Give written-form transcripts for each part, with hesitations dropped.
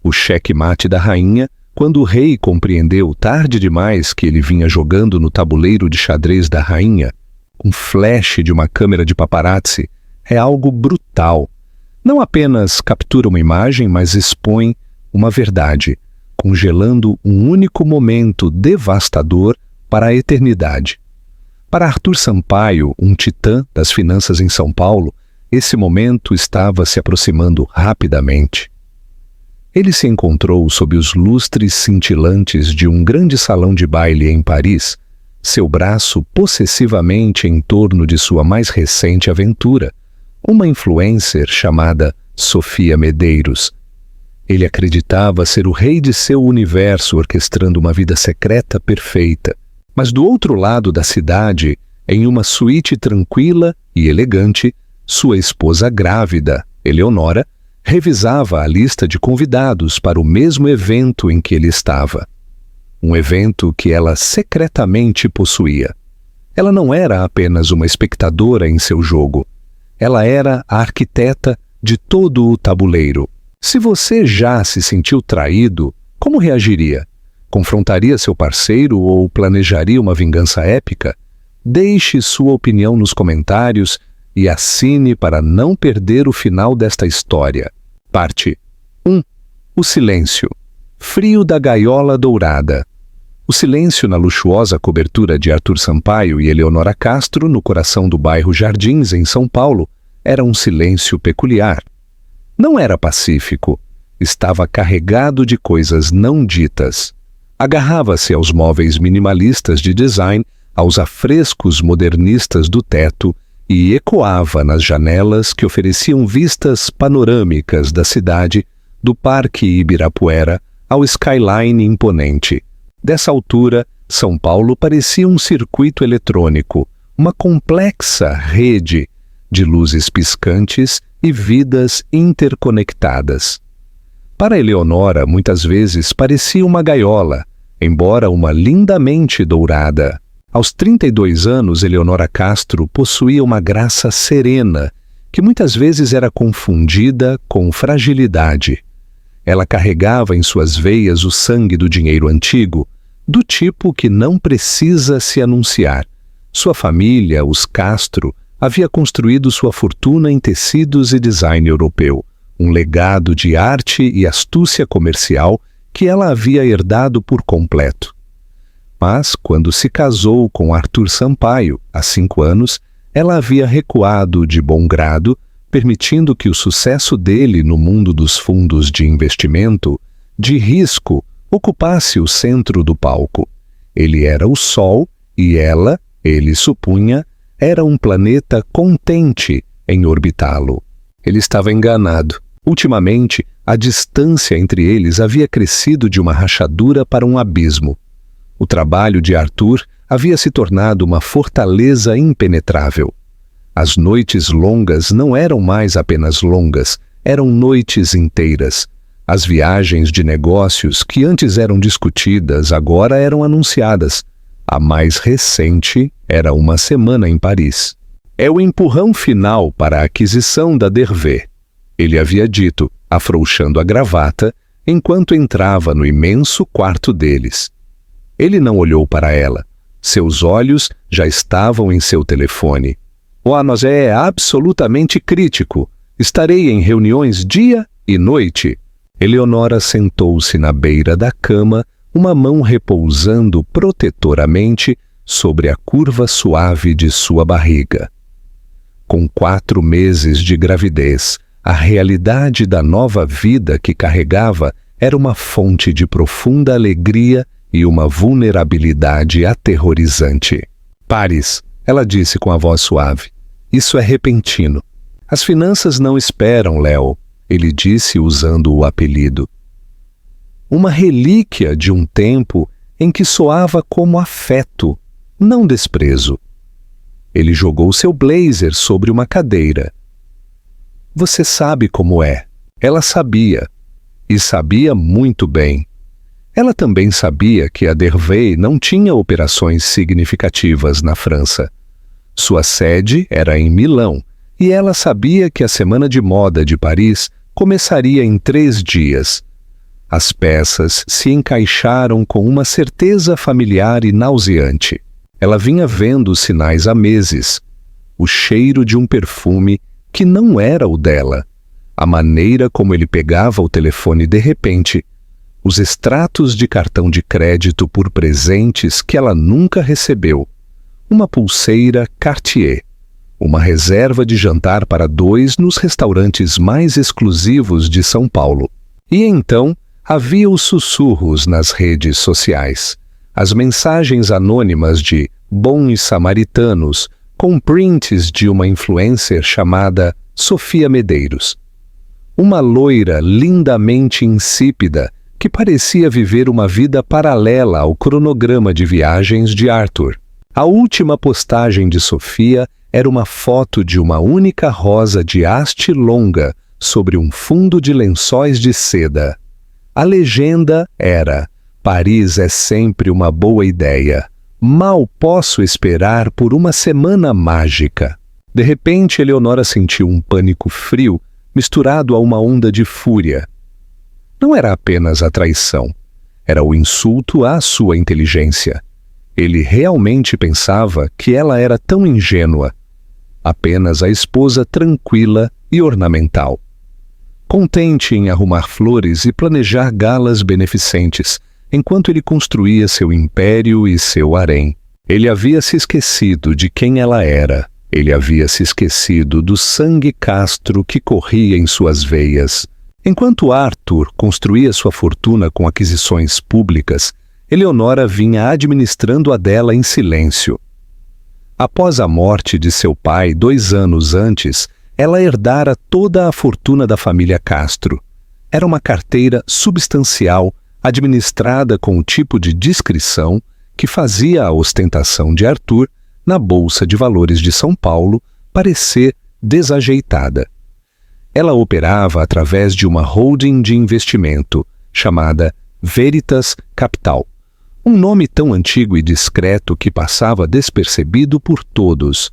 o xeque-mate da rainha, quando o rei compreendeu tarde demais que ele vinha jogando no tabuleiro de xadrez da rainha, um flash de uma câmera de paparazzi é algo brutal. Não apenas captura uma imagem, mas expõe uma verdade, congelando um único momento devastador para a eternidade. Para Arthur Sampaio, um titã das finanças em São Paulo, esse momento estava se aproximando rapidamente. Ele se encontrou sob os lustres cintilantes de um grande salão de baile em Paris, seu braço possessivamente em torno de sua mais recente aventura, uma influencer chamada Sofia Medeiros. Ele acreditava ser o rei de seu universo orquestrando uma vida secreta perfeita, mas do outro lado da cidade, em uma suíte tranquila e elegante, sua esposa grávida, Eleonora, revisava a lista de convidados para o mesmo evento em que ele estava. Um evento que ela secretamente possuía. Ela não era apenas uma espectadora em seu jogo. Ela era a arquiteta de todo o tabuleiro. Se você já se sentiu traído, como reagiria? Confrontaria seu parceiro ou planejaria uma vingança épica? Deixe sua opinião nos comentários e assine para não perder o final desta história. Parte 1. O silêncio. Frio da gaiola dourada. O silêncio na luxuosa cobertura de Arthur Sampaio e Eleonora Castro, no coração do bairro Jardins, em São Paulo, era um silêncio peculiar. Não era pacífico. Estava carregado de coisas não ditas. Agarrava-se aos móveis minimalistas de design, aos afrescos modernistas do teto e ecoava nas janelas que ofereciam vistas panorâmicas da cidade, do Parque Ibirapuera ao skyline imponente. Dessa altura, São Paulo parecia um circuito eletrônico, uma complexa rede de luzes piscantes e vidas interconectadas. Para Eleonora, muitas vezes parecia uma gaiola, embora uma lindamente dourada. Aos 32 anos, Eleonora Castro possuía uma graça serena, que muitas vezes era confundida com fragilidade. Ela carregava em suas veias o sangue do dinheiro antigo, do tipo que não precisa se anunciar. Sua família, os Castro, havia construído sua fortuna em tecidos e design europeu, um legado de arte e astúcia comercial que ela havia herdado por completo. Mas, quando se casou com Arthur Sampaio, há 5 anos, ela havia recuado de bom grado, permitindo que o sucesso dele no mundo dos fundos de investimento, de risco, ocupasse o centro do palco. Ele era o Sol e ela, ele supunha, era um planeta contente em orbitá-lo. Ele estava enganado. Ultimamente, a distância entre eles havia crescido de uma rachadura para um abismo. O trabalho de Arthur havia se tornado uma fortaleza impenetrável. As noites longas não eram mais apenas longas, eram noites inteiras. As viagens de negócios que antes eram discutidas agora eram anunciadas. A mais recente era uma semana em Paris. É o empurrão final para a aquisição da Dervé, ele havia dito, afrouxando a gravata, enquanto entrava no imenso quarto deles. Ele não olhou para ela. Seus olhos já estavam em seu telefone. Mas é absolutamente crítico. Estarei em reuniões dia e noite. Eleonora sentou-se na beira da cama, uma mão repousando protetoramente sobre a curva suave de sua barriga. Com 4 meses de gravidez, a realidade da nova vida que carregava era uma fonte de profunda alegria e uma vulnerabilidade aterrorizante. Paris, ela disse com a voz suave. Isso é repentino. As finanças não esperam, Léo, ele disse usando o apelido. Uma relíquia de um tempo em que soava como afeto, não desprezo. Ele jogou seu blazer sobre uma cadeira. Você sabe como é. Ela sabia. E sabia muito bem. Ela também sabia que a Dervé não tinha operações significativas na França. Sua sede era em Milão, e ela sabia que a Semana de Moda de Paris começaria em 3 dias. As peças se encaixaram com uma certeza familiar e nauseante. Ela vinha vendo os sinais há meses. O cheiro de um perfume que não era o dela. A maneira como ele pegava o telefone de repente. Os extratos de cartão de crédito por presentes que ela nunca recebeu. Uma pulseira Cartier. Uma reserva de jantar para 2 nos restaurantes mais exclusivos de São Paulo. E então havia os sussurros nas redes sociais. As mensagens anônimas de bons samaritanos com prints de uma influencer chamada Sofia Medeiros. Uma loira lindamente insípida que parecia viver uma vida paralela ao cronograma de viagens de Arthur. A última postagem de Sofia era uma foto de uma única rosa de haste longa sobre um fundo de lençóis de seda. A legenda era: Paris é sempre uma boa ideia. Mal posso esperar por uma semana mágica. De repente, Eleonora sentiu um pânico frio misturado a uma onda de fúria. Não era apenas a traição. Era o insulto à sua inteligência. Ele realmente pensava que ela era tão ingênua. Apenas a esposa tranquila e ornamental. Contente em arrumar flores e planejar galas beneficentes, enquanto ele construía seu império e seu harém. Ele havia se esquecido de quem ela era. Ele havia se esquecido do sangue castro que corria em suas veias. Enquanto Arthur construía sua fortuna com aquisições públicas, Eleonora vinha administrando a dela em silêncio. Após a morte de seu pai 2 anos antes, ela herdara toda a fortuna da família Castro. Era uma carteira substancial, administrada com o tipo de discrição que fazia a ostentação de Arthur na Bolsa de Valores de São Paulo parecer desajeitada. Ela operava através de uma holding de investimento chamada Veritas Capital, um nome tão antigo e discreto que passava despercebido por todos.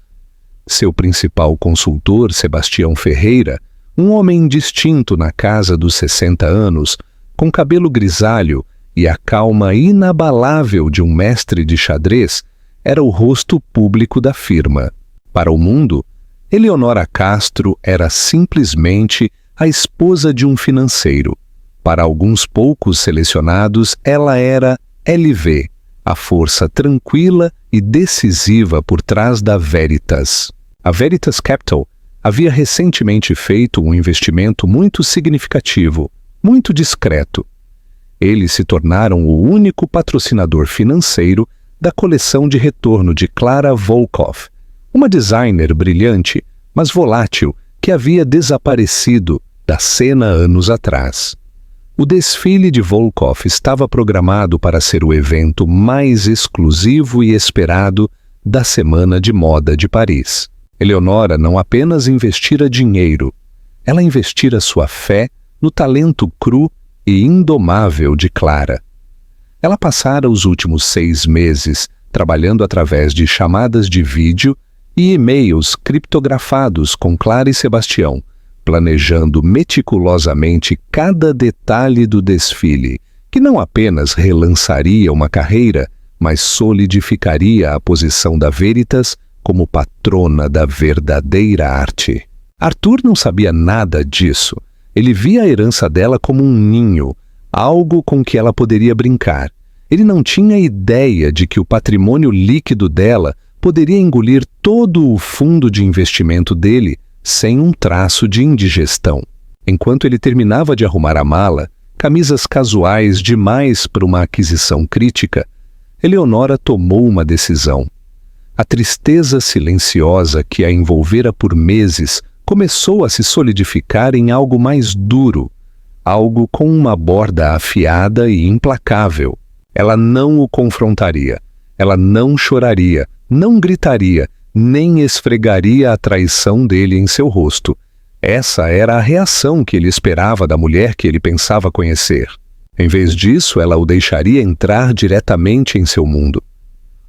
Seu principal consultor, Sebastião Ferreira, um homem distinto na casa dos 60 anos, com cabelo grisalho e a calma inabalável de um mestre de xadrez, era o rosto público da firma. Para o mundo, Eleonora Castro era simplesmente a esposa de um financeiro. Para alguns poucos selecionados, ela era LV, a força tranquila e decisiva por trás da Veritas. A Veritas Capital havia recentemente feito um investimento muito significativo, muito discreto. Eles se tornaram o único patrocinador financeiro da coleção de retorno de Clara Volkoff, uma designer brilhante, mas volátil, que havia desaparecido da cena anos atrás. O desfile de Volkoff estava programado para ser o evento mais exclusivo e esperado da Semana de Moda de Paris. Eleonora não apenas investira dinheiro, ela investira sua fé no talento cru e indomável de Clara. Ela passara os últimos 6 meses trabalhando através de chamadas de vídeo e e-mails criptografados com Clara e Sebastião, planejando meticulosamente cada detalhe do desfile, que não apenas relançaria uma carreira, mas solidificaria a posição da Veritas como patrona da verdadeira arte. Arthur não sabia nada disso. Ele via a herança dela como um ninho, algo com que ela poderia brincar. Ele não tinha ideia de que o patrimônio líquido dela poderia engolir todo o fundo de investimento dele sem um traço de indigestão. Enquanto ele terminava de arrumar a mala, camisas casuais demais para uma aquisição crítica, Eleonora tomou uma decisão. A tristeza silenciosa que a envolvera por meses começou a se solidificar em algo mais duro, algo com uma borda afiada e implacável. Ela não o confrontaria, ela não choraria, não gritaria, nem esfregaria a traição dele em seu rosto. Essa era a reação que ele esperava da mulher que ele pensava conhecer. Em vez disso, ela o deixaria entrar diretamente em seu mundo.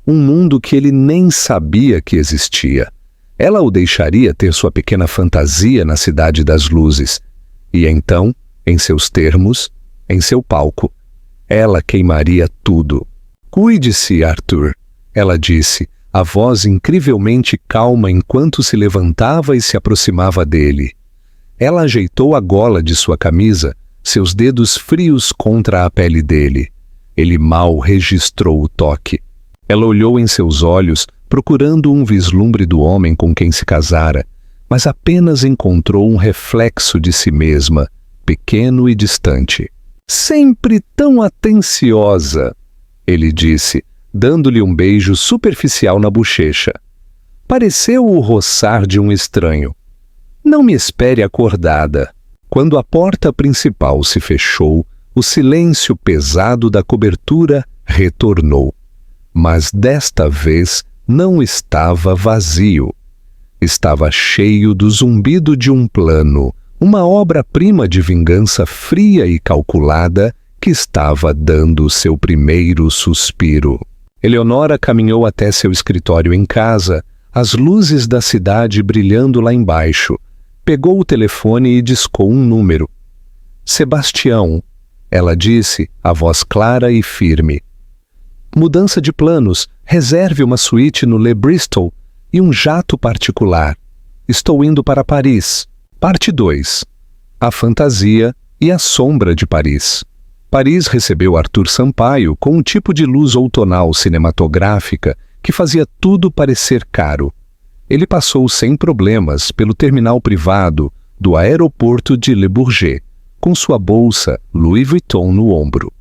Um mundo que ele nem sabia que existia. Ela o deixaria ter sua pequena fantasia na Cidade das Luzes. E então, em seus termos, em seu palco. Ela queimaria tudo. Cuide-se, Arthur, ela disse, a voz incrivelmente calma enquanto se levantava e se aproximava dele. Ela ajeitou a gola de sua camisa, seus dedos frios contra a pele dele. Ele mal registrou o toque. Ela olhou em seus olhos, procurando um vislumbre do homem com quem se casara, mas apenas encontrou um reflexo de si mesma, pequeno e distante. Sempre tão atenciosa, ele disse, dando-lhe um beijo superficial na bochecha. Pareceu o roçar de um estranho. Não me espere acordada. Quando a porta principal se fechou, o silêncio pesado da cobertura retornou. Mas desta vez não estava vazio. Estava cheio do zumbido de um plano, uma obra-prima de vingança fria e calculada que estava dando seu primeiro suspiro. Eleonora caminhou até seu escritório em casa, as luzes da cidade brilhando lá embaixo. Pegou o telefone e discou um número. Sebastião, ela disse, a voz clara e firme. Mudança de planos, reserve uma suíte no Le Bristol e um jato particular. Estou indo para Paris. Parte 2. A fantasia e a sombra de Paris. Paris recebeu Arthur Sampaio com um tipo de luz outonal cinematográfica que fazia tudo parecer caro. Ele passou sem problemas pelo terminal privado do aeroporto de Le Bourget, com sua bolsa Louis Vuitton no ombro.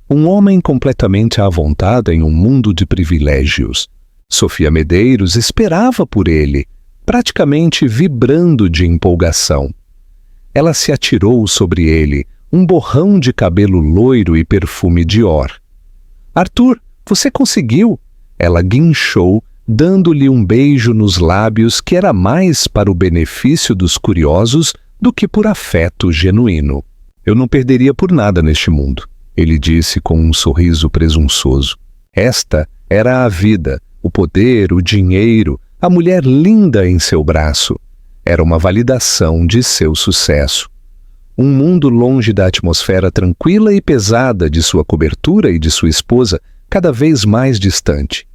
Um homem completamente à vontade em um mundo de privilégios. Sofia Medeiros esperava por ele, praticamente vibrando de empolgação. Ela se atirou sobre ele, um borrão de cabelo loiro e perfume Dior. Arthur, você conseguiu! Ela guinchou, dando-lhe um beijo nos lábios que era mais para o benefício dos curiosos do que por afeto genuíno. Eu não perderia por nada neste mundo, ele disse com um sorriso presunçoso. Esta era a vida, o poder, o dinheiro, a mulher linda em seu braço. Era uma validação de seu sucesso. Um mundo longe da atmosfera tranquila e pesada de sua cobertura e de sua esposa, cada vez mais distante.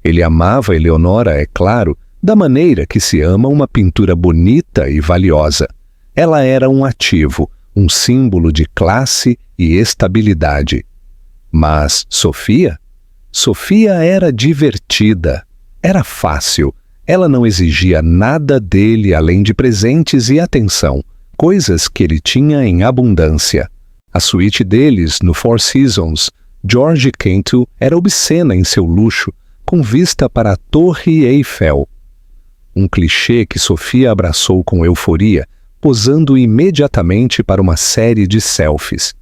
Ele amava Eleonora, é claro, da maneira que se ama uma pintura bonita e valiosa. Ela era um ativo, um símbolo de classe e estabilidade. Mas Sofia? Sofia era divertida, era fácil. Ela não exigia nada dele além de presentes e atenção, coisas que ele tinha em abundância. A suíte deles, no Four Seasons, George Cantu, era obscena em seu luxo, com vista para a Torre Eiffel. Um clichê que Sofia abraçou com euforia, posando imediatamente para uma série de selfies.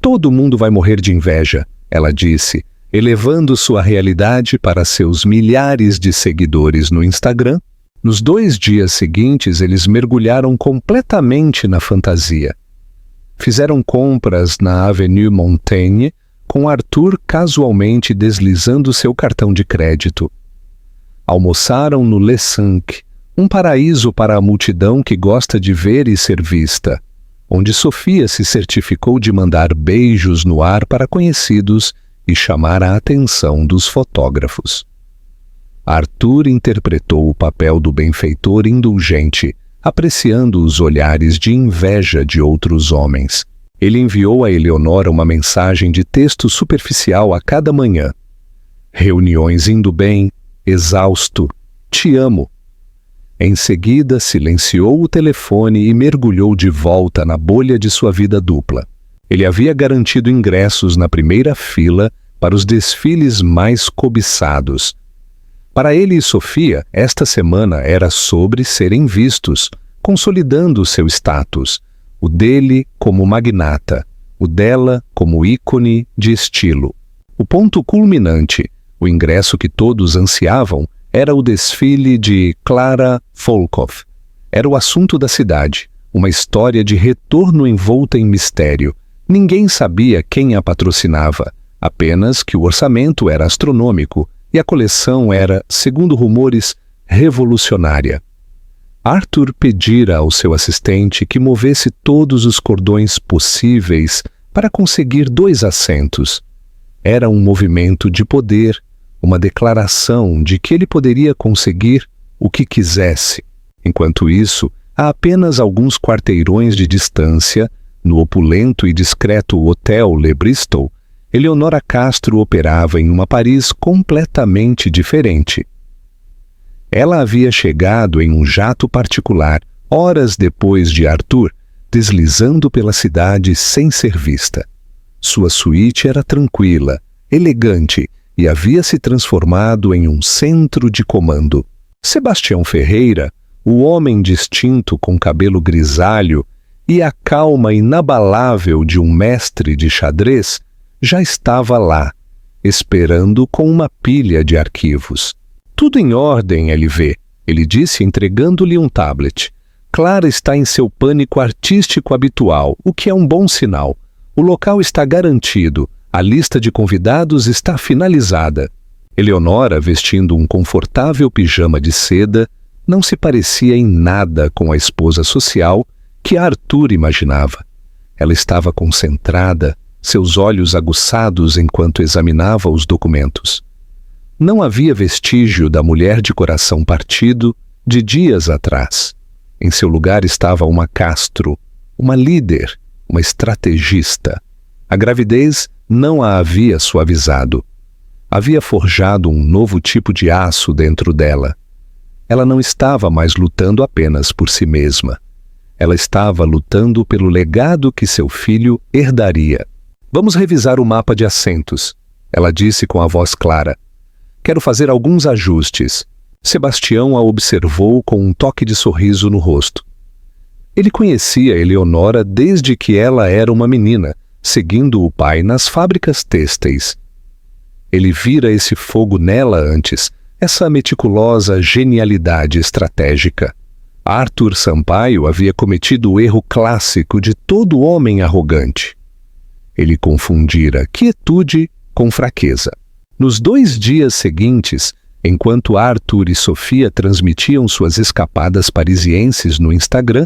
Todo mundo vai morrer de inveja, ela disse, elevando sua realidade para seus milhares de seguidores no Instagram. Nos 2 dias seguintes, eles mergulharam completamente na fantasia. Fizeram compras na Avenue Montaigne, com Arthur casualmente deslizando seu cartão de crédito. Almoçaram no Les Cinq, um paraíso para a multidão que gosta de ver e ser vista, onde Sofia se certificou de mandar beijos no ar para conhecidos e chamar a atenção dos fotógrafos. Arthur interpretou o papel do benfeitor indulgente, apreciando os olhares de inveja de outros homens. Ele enviou a Eleonora uma mensagem de texto superficial a cada manhã. Reuniões indo bem, exausto, te amo. Em seguida, silenciou o telefone e mergulhou de volta na bolha de sua vida dupla. Ele havia garantido ingressos na primeira fila para os desfiles mais cobiçados. Para ele e Sofia, esta semana era sobre serem vistos, consolidando seu status, o dele como magnata, o dela como ícone de estilo. O ponto culminante, o ingresso que todos ansiavam, era o desfile de Clara Volkov. Era o assunto da cidade, uma história de retorno envolta em mistério. Ninguém sabia quem a patrocinava, apenas que o orçamento era astronômico e a coleção era, segundo rumores, revolucionária. Arthur pedira ao seu assistente que movesse todos os cordões possíveis para conseguir 2 assentos. Era um movimento de poder, uma declaração de que ele poderia conseguir o que quisesse. Enquanto isso, a apenas alguns quarteirões de distância, no opulento e discreto Hotel Le Bristol, Eleonora Castro operava em uma Paris completamente diferente. Ela havia chegado em um jato particular, horas depois de Arthur, deslizando pela cidade sem ser vista. Sua suíte era tranquila, elegante e havia se transformado em um centro de comando. Sebastião Ferreira, o homem distinto com cabelo grisalho e a calma inabalável de um mestre de xadrez, já estava lá, esperando com uma pilha de arquivos. Tudo em ordem, LV, ele disse entregando-lhe um tablet. Clara está em seu pânico artístico habitual, o que é um bom sinal. O local está garantido, a lista de convidados está finalizada. Eleonora, vestindo um confortável pijama de seda, não se parecia em nada com a esposa social que Arthur imaginava. Ela estava concentrada, seus olhos aguçados enquanto examinava os documentos. Não havia vestígio da mulher de coração partido de dias atrás. Em seu lugar estava uma Castro, uma líder, uma estrategista. A gravidez não a havia suavizado. Havia forjado um novo tipo de aço dentro dela. Ela não estava mais lutando apenas por si mesma. Ela estava lutando pelo legado que seu filho herdaria. Vamos revisar o mapa de assentos, ela disse com a voz clara. Quero fazer alguns ajustes. Sebastião a observou com um toque de sorriso no rosto. Ele conhecia Eleonora desde que ela era uma menina, seguindo o pai nas fábricas têxteis. Ele vira esse fogo nela antes, essa meticulosa genialidade estratégica. Arthur Sampaio havia cometido o erro clássico de todo homem arrogante. Ele confundira quietude com fraqueza. Nos 2 dias seguintes, enquanto Arthur e Sofia transmitiam suas escapadas parisienses no Instagram,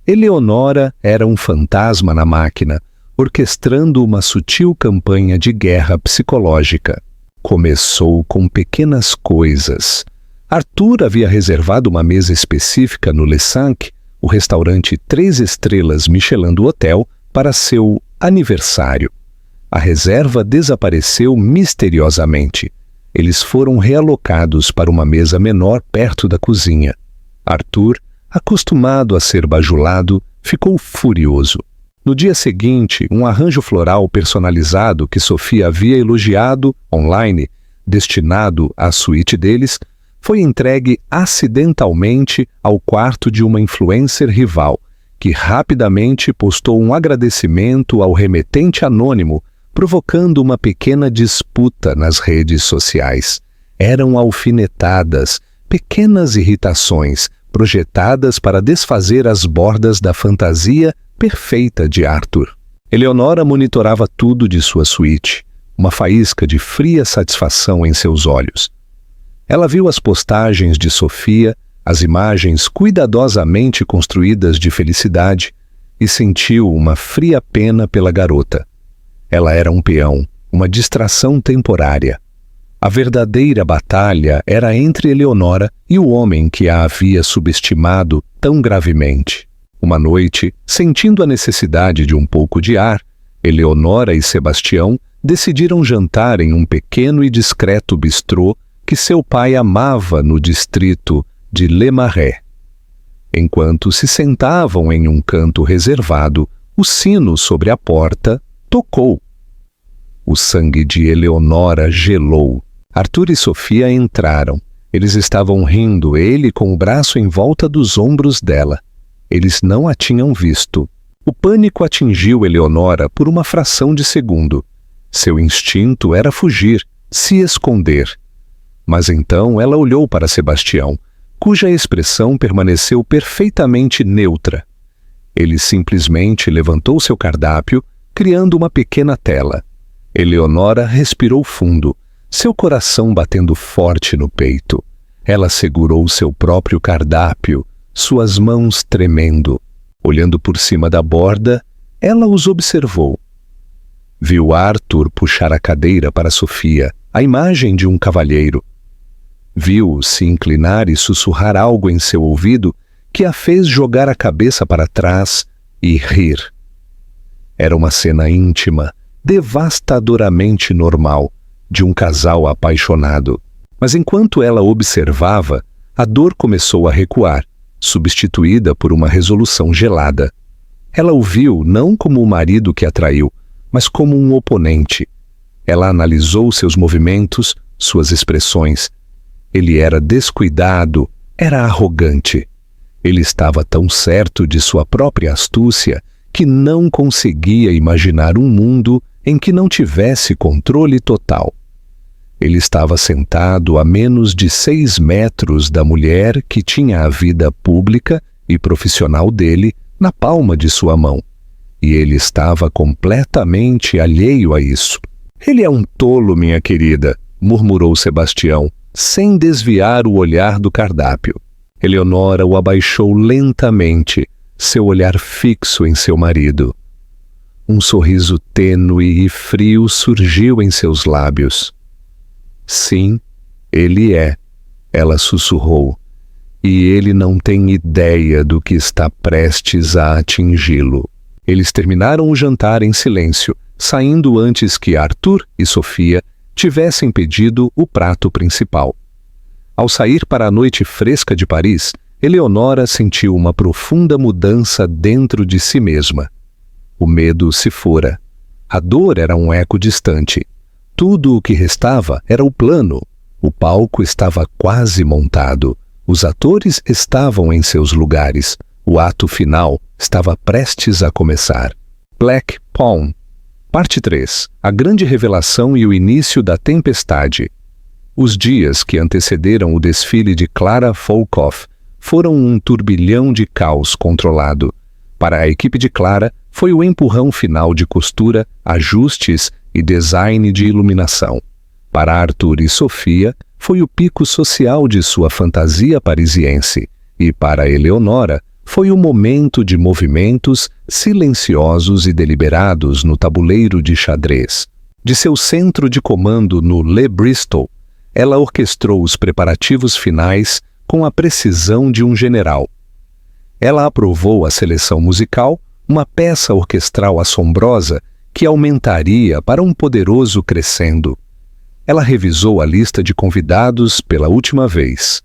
Eleonora era um fantasma na máquina, orquestrando uma sutil campanha de guerra psicológica. Começou com pequenas coisas. Arthur havia reservado uma mesa específica no Le Cinq, o restaurante 3 estrelas Michelin do hotel, para seu aniversário. A reserva desapareceu misteriosamente. Eles foram realocados para uma mesa menor perto da cozinha. Arthur, acostumado a ser bajulado, ficou furioso. No dia seguinte, um arranjo floral personalizado que Sofia havia elogiado online, destinado à suíte deles, foi entregue acidentalmente ao quarto de uma influencer rival, que rapidamente postou um agradecimento ao remetente anônimo, provocando uma pequena disputa nas redes sociais. Eram alfinetadas, pequenas irritações, projetadas para desfazer as bordas da fantasia perfeita de Arthur. Eleonora monitorava tudo de sua suíte, uma faísca de fria satisfação em seus olhos. Ela viu as postagens de Sofia, as imagens cuidadosamente construídas de felicidade, e sentiu uma fria pena pela garota. Ela era um peão, uma distração temporária. A verdadeira batalha era entre Eleonora e o homem que a havia subestimado tão gravemente. Uma noite, sentindo a necessidade de um pouco de ar, Eleonora e Sebastião decidiram jantar em um pequeno e discreto bistrô que seu pai amava no distrito de Le Marais. Enquanto se sentavam em um canto reservado, o sino sobre a porta tocou. O sangue de Eleonora gelou. Arthur e Sofia entraram. Eles estavam rindo, ele com o braço em volta dos ombros dela. Eles não a tinham visto. O pânico atingiu Eleonora por uma fração de segundo. Seu instinto era fugir, se esconder. Mas então ela olhou para Sebastião, cuja expressão permaneceu perfeitamente neutra. Ele simplesmente levantou seu cardápio, criando uma pequena tela. Eleonora respirou fundo, seu coração batendo forte no peito. Ela segurou seu próprio cardápio, suas mãos tremendo. Olhando por cima da borda, ela os observou. Viu Arthur puxar a cadeira para Sofia, a imagem de um cavalheiro. Viu-o se inclinar e sussurrar algo em seu ouvido que a fez jogar a cabeça para trás e rir. Era uma cena íntima, devastadoramente normal, de um casal apaixonado. Mas enquanto ela observava, a dor começou a recuar, substituída por uma resolução gelada. Ela o viu não como o marido que a traiu, mas como um oponente. Ela analisou seus movimentos, suas expressões. Ele era descuidado, era arrogante. Ele estava tão certo de sua própria astúcia que não conseguia imaginar um mundo em que não tivesse controle total. Ele estava sentado a menos de 6 metros da mulher que tinha a vida pública e profissional dele na palma de sua mão. E ele estava completamente alheio a isso. Ele é um tolo, minha querida, murmurou Sebastião, sem desviar o olhar do cardápio. Eleonora o abaixou lentamente, seu olhar fixo em seu marido. Um sorriso tênue e frio surgiu em seus lábios. Sim, ele é, ela sussurrou, e ele não tem ideia do que está prestes a atingi-lo. Eles terminaram o jantar em silêncio, saindo antes que Arthur e Sofia tivessem pedido o prato principal. Ao sair para a noite fresca de Paris, Eleonora sentiu uma profunda mudança dentro de si mesma. O medo se fora. A dor era um eco distante. Tudo o que restava era o plano. O palco estava quase montado. Os atores estavam em seus lugares. O ato final estava prestes a começar. Black Palm. Parte 3. A grande revelação e o início da tempestade. Os dias que antecederam o desfile de Clara Volkoff foram um turbilhão de caos controlado. Para a equipe de Clara, foi o empurrão final de costura, ajustes e design de iluminação. Para Arthur e Sofia, foi o pico social de sua fantasia parisiense. E para Eleonora, foi o momento de movimentos silenciosos e deliberados no tabuleiro de xadrez. De seu centro de comando no Le Bristol, ela orquestrou os preparativos finais com a precisão de um general. Ela aprovou a seleção musical, uma peça orquestral assombrosa que aumentaria para um poderoso crescendo. Ela revisou a lista de convidados pela última vez.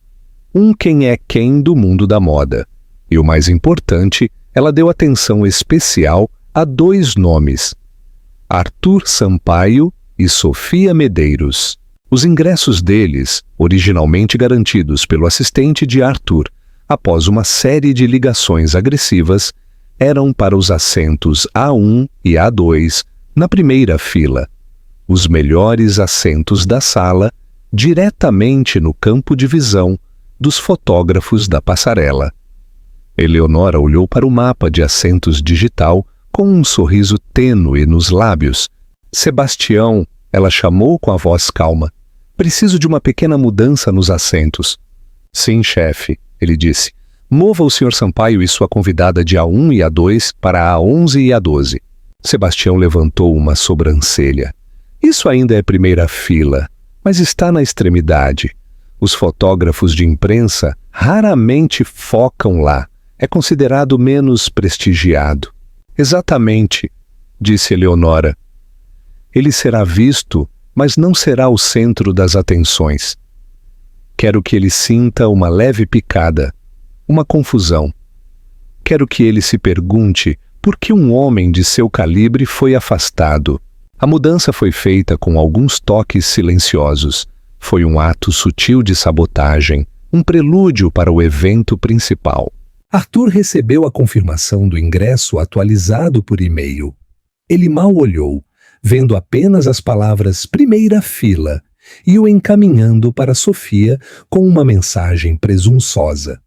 Um quem é quem do mundo da moda. E o mais importante, ela deu atenção especial a 2 nomes: Arthur Sampaio e Sofia Medeiros. Os ingressos deles, originalmente garantidos pelo assistente de Arthur, após uma série de ligações agressivas, eram para os assentos A1 e A2, na primeira fila, os melhores assentos da sala, diretamente no campo de visão dos fotógrafos da passarela. Eleonora olhou para o mapa de assentos digital com um sorriso tênue nos lábios. Sebastião, ela chamou com a voz calma. Preciso de uma pequena mudança nos assentos. Sim, chefe, ele disse. Mova o Sr. Sampaio e sua convidada de A1 e A2 para A11 e A12. Sebastião levantou uma sobrancelha. Isso ainda é primeira fila, mas está na extremidade. Os fotógrafos de imprensa raramente focam lá. É considerado menos prestigiado. Exatamente, disse Eleonora. Ele será visto, mas não será o centro das atenções. Quero que ele sinta uma leve picada, uma confusão. Quero que ele se pergunte por que um homem de seu calibre foi afastado. A mudança foi feita com alguns toques silenciosos. Foi um ato sutil de sabotagem, um prelúdio para o evento principal. Arthur recebeu a confirmação do ingresso atualizado por e-mail. Ele mal olhou, vendo apenas as palavras primeira fila e o encaminhando para Sofia com uma mensagem presunçosa.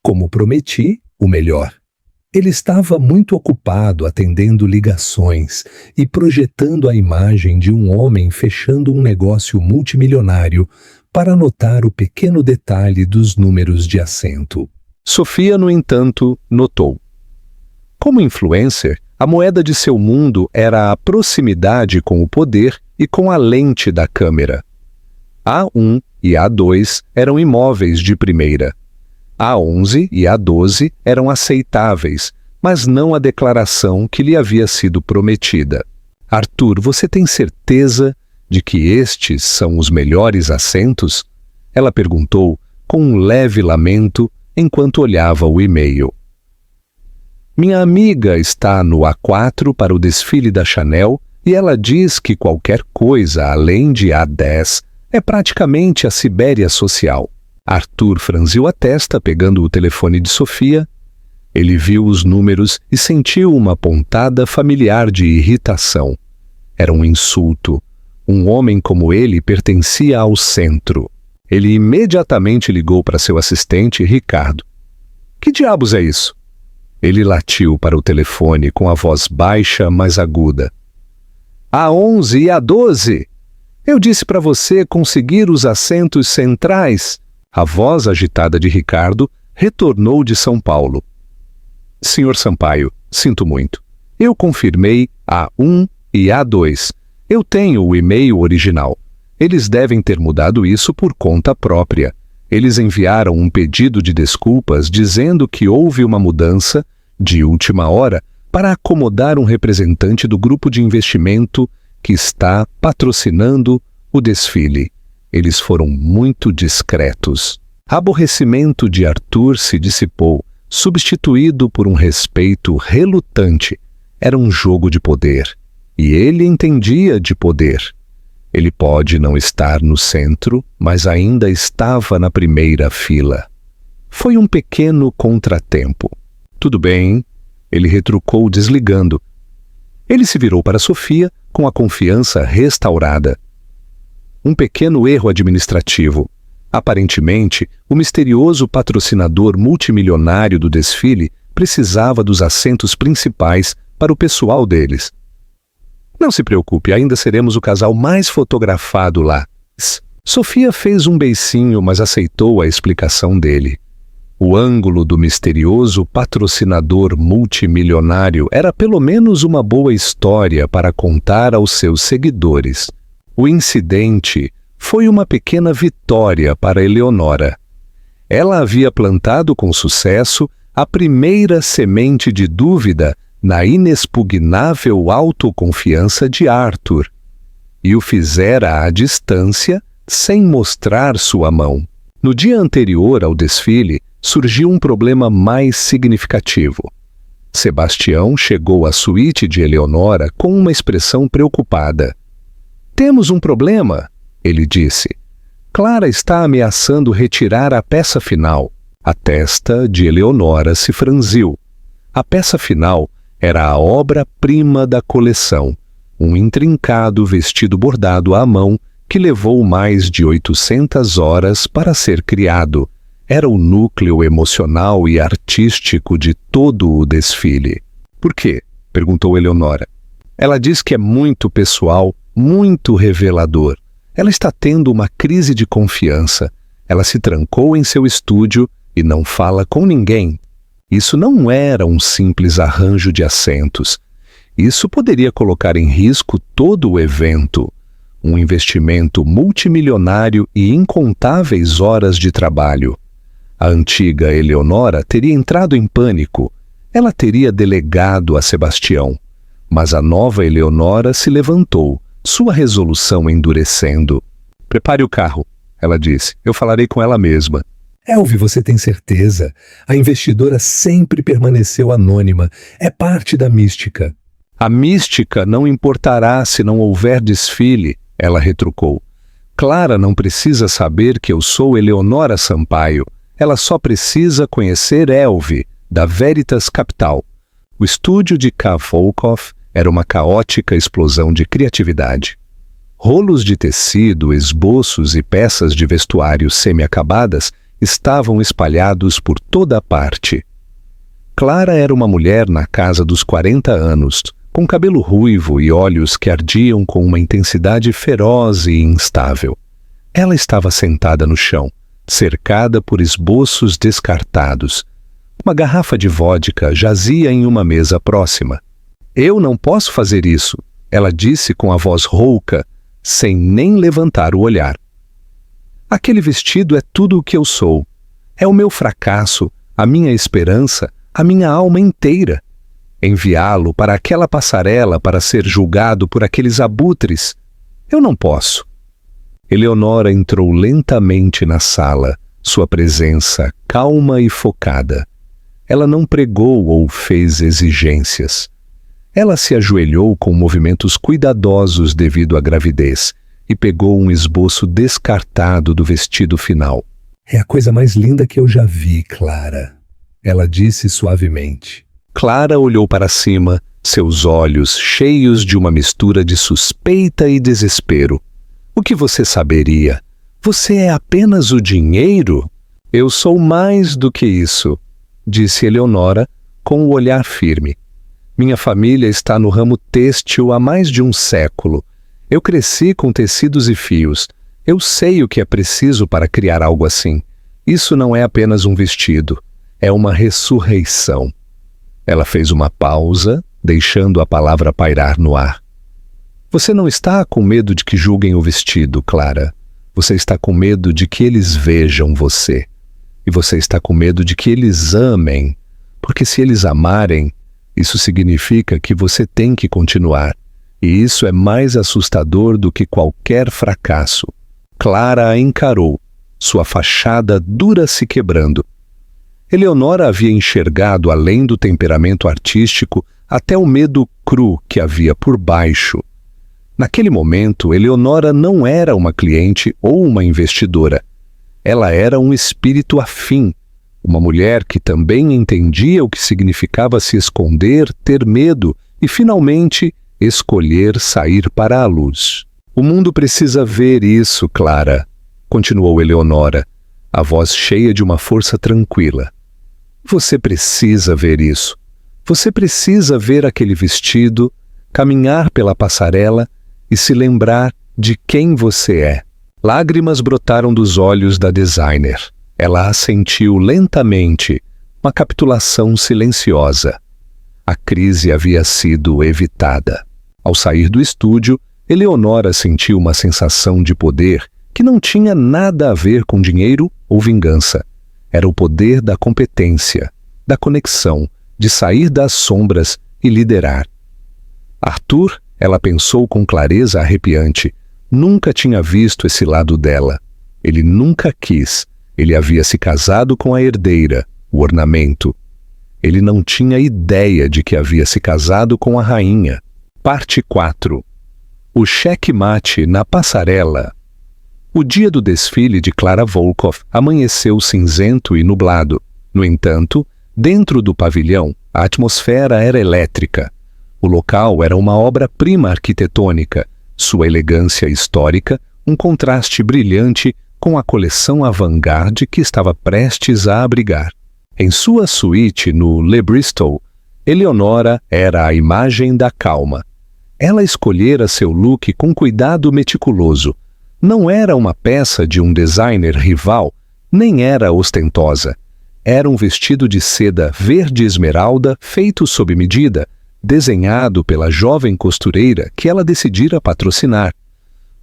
Como prometi, o melhor. Ele estava muito ocupado atendendo ligações e projetando a imagem de um homem fechando um negócio multimilionário para notar o pequeno detalhe dos números de assento. Sofia, no entanto, notou. Como influencer, A moeda de seu mundo era a proximidade com o poder e com a lente da câmera. A1 e A2 eram imóveis de primeira. A11 e A12 eram aceitáveis, mas não a declaração que lhe havia sido prometida. Arthur, você tem certeza de que estes são os melhores assentos? Ela perguntou com um leve lamento enquanto olhava o e-mail. Minha amiga está no A4 para o desfile da Chanel e ela diz que qualquer coisa além de A10 é praticamente a Sibéria social. Arthur franziu a testa pegando o telefone de Sofia. Ele viu os números e sentiu uma pontada familiar de irritação. Era um insulto. Um homem como ele pertencia ao centro. Ele imediatamente ligou para seu assistente, Ricardo. Que diabos é isso? Ele latiu para o telefone com a voz baixa, mas aguda. A11 e A12! Eu disse para você conseguir os assentos centrais. A voz agitada de Ricardo retornou de São Paulo. Senhor Sampaio, sinto muito. Eu confirmei A1 e A2. Eu tenho o e-mail original. Eles devem ter mudado isso por conta própria. Eles enviaram um pedido de desculpas dizendo que houve uma mudança de última hora para acomodar um representante do grupo de investimento que está patrocinando o desfile. Eles foram muito discretos. Aborrecimento de Arthur se dissipou, substituído por um respeito relutante. Era um jogo de poder. E ele entendia de poder. Ele pode não estar no centro, mas ainda estava na primeira fila. Foi um pequeno contratempo. Tudo bem, ele retrucou desligando. Ele se virou para Sofia com a confiança restaurada. Um pequeno erro administrativo. Aparentemente, o misterioso patrocinador multimilionário do desfile precisava dos assentos principais para o pessoal deles. Não se preocupe, ainda seremos o casal mais fotografado lá. Sofia fez um beicinho, mas aceitou a explicação dele. O ângulo do misterioso patrocinador multimilionário era pelo menos uma boa história para contar aos seus seguidores. O incidente foi uma pequena vitória para Eleonora. Ela havia plantado com sucesso a primeira semente de dúvida na inexpugnável autoconfiança de Arthur, e o fizera à distância, sem mostrar sua mão. No dia anterior ao desfile, surgiu um problema mais significativo. Sebastião chegou à suíte de Eleonora com uma expressão preocupada. Temos um problema, ele disse. Clara está ameaçando retirar a peça final. A testa de Eleonora se franziu. A peça final era a obra-prima da coleção, um intrincado vestido bordado à mão que levou mais de 800 horas para ser criado. Era o núcleo emocional e artístico de todo o desfile. Por quê? Perguntou Eleonora. Ela diz que é muito pessoal, muito revelador. Ela está tendo uma crise de confiança. Ela se trancou em seu estúdio e não fala com ninguém. Isso não era um simples arranjo de assentos. Isso poderia colocar em risco todo o evento. Um investimento multimilionário e incontáveis horas de trabalho. A antiga Eleonora teria entrado em pânico. Ela teria delegado a Sebastião. Mas a nova Eleonora se levantou, sua resolução endurecendo. Prepare o carro, ela disse. Eu falarei com ela mesma. Elvi, você tem certeza? A investidora sempre permaneceu anônima. É parte da mística. A mística não importará se não houver desfile, ela retrucou. Clara não precisa saber que eu sou Eleonora Sampaio. Ela só precisa conhecer Elvi, da Veritas Capital. O estúdio de K. Volkov era uma caótica explosão de criatividade. Rolos de tecido, esboços e peças de vestuário semi-acabadas estavam espalhados por toda a parte. Clara era uma mulher na casa dos 40 anos, com cabelo ruivo e olhos que ardiam com uma intensidade feroz e instável. Ela estava sentada no chão, cercada por esboços descartados. Uma garrafa de vodka jazia em uma mesa próxima. Eu não posso fazer isso, ela disse com a voz rouca, sem nem levantar o olhar. Aquele vestido é tudo o que eu sou. É o meu fracasso, a minha esperança, a minha alma inteira. Enviá-lo para aquela passarela para ser julgado por aqueles abutres. Eu não posso. Eleonora entrou lentamente na sala, sua presença calma e focada. Ela não pregou ou fez exigências. Ela se ajoelhou com movimentos cuidadosos devido à gravidez e pegou um esboço descartado do vestido final. É a coisa mais linda que eu já vi, Clara, ela disse suavemente. Clara olhou para cima, seus olhos cheios de uma mistura de suspeita e desespero. O que você saberia? Você é apenas o dinheiro? Eu sou mais do que isso, disse Eleonora com o olhar firme. Minha família está no ramo têxtil há mais de um século. Eu cresci com tecidos e fios. Eu sei o que é preciso para criar algo assim. Isso não é apenas um vestido. É uma ressurreição. Ela fez uma pausa, deixando a palavra pairar no ar. Você não está com medo de que julguem o vestido, Clara. Você está com medo de que eles vejam você. E você está com medo de que eles amem. Porque se eles amarem, isso significa que você tem que continuar. E isso é mais assustador do que qualquer fracasso. Clara a encarou, sua fachada dura se quebrando. Eleonora havia enxergado além do temperamento artístico até o medo cru que havia por baixo. Naquele momento, Eleonora não era uma cliente ou uma investidora. Ela era um espírito afim, uma mulher que também entendia o que significava se esconder, ter medo e, finalmente, escolher sair para a luz. O mundo precisa ver isso, Clara, continuou Eleonora, a voz cheia de uma força tranquila. Você precisa ver isso. Você precisa ver aquele vestido, caminhar pela passarela e se lembrar de quem você é. Lágrimas brotaram dos olhos da designer. Ela assentiu lentamente, uma capitulação silenciosa. A crise havia sido evitada. Ao sair do estúdio, Eleonora sentiu uma sensação de poder que não tinha nada a ver com dinheiro ou vingança. Era o poder da competência, da conexão, de sair das sombras e liderar. Arthur, ela pensou com clareza arrepiante, nunca tinha visto esse lado dela. Ele nunca quis. Ele havia se casado com a herdeira, o ornamento. Ele não tinha ideia de que havia se casado com a rainha. Parte 4. O checkmate na passarela. O dia do desfile de Clara Volkoff amanheceu cinzento e nublado. No entanto, dentro do pavilhão, a atmosfera era elétrica. O local era uma obra-prima arquitetônica, sua elegância histórica, um contraste brilhante com a coleção avant-garde que estava prestes a abrigar. Em sua suíte no Le Bristol, Eleonora era a imagem da calma. Ela escolhera seu look com cuidado meticuloso. Não era uma peça de um designer rival, nem era ostentosa. Era um vestido de seda verde esmeralda feito sob medida, desenhado pela jovem costureira que ela decidira patrocinar.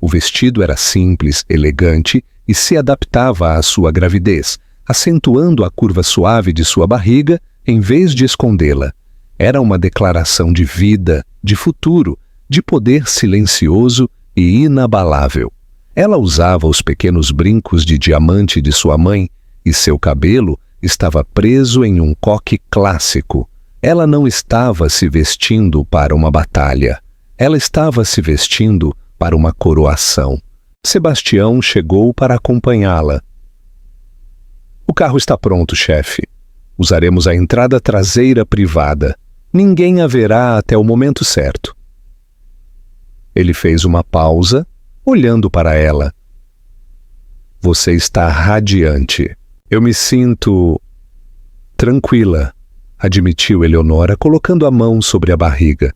O vestido era simples, elegante e se adaptava à sua gravidez, acentuando a curva suave de sua barriga em vez de escondê-la. Era uma declaração de vida, de futuro, de poder silencioso e inabalável. Ela usava os pequenos brincos de diamante de sua mãe e seu cabelo estava preso em um coque clássico. Ela não estava se vestindo para uma batalha. Ela estava se vestindo para uma coroação. Sebastião chegou para acompanhá-la. O carro está pronto, chefe. Usaremos a entrada traseira privada. Ninguém a verá até o momento certo. Ele fez uma pausa, olhando para ela. Você está radiante. Eu me sinto tranquila, admitiu Eleonora, colocando a mão sobre a barriga.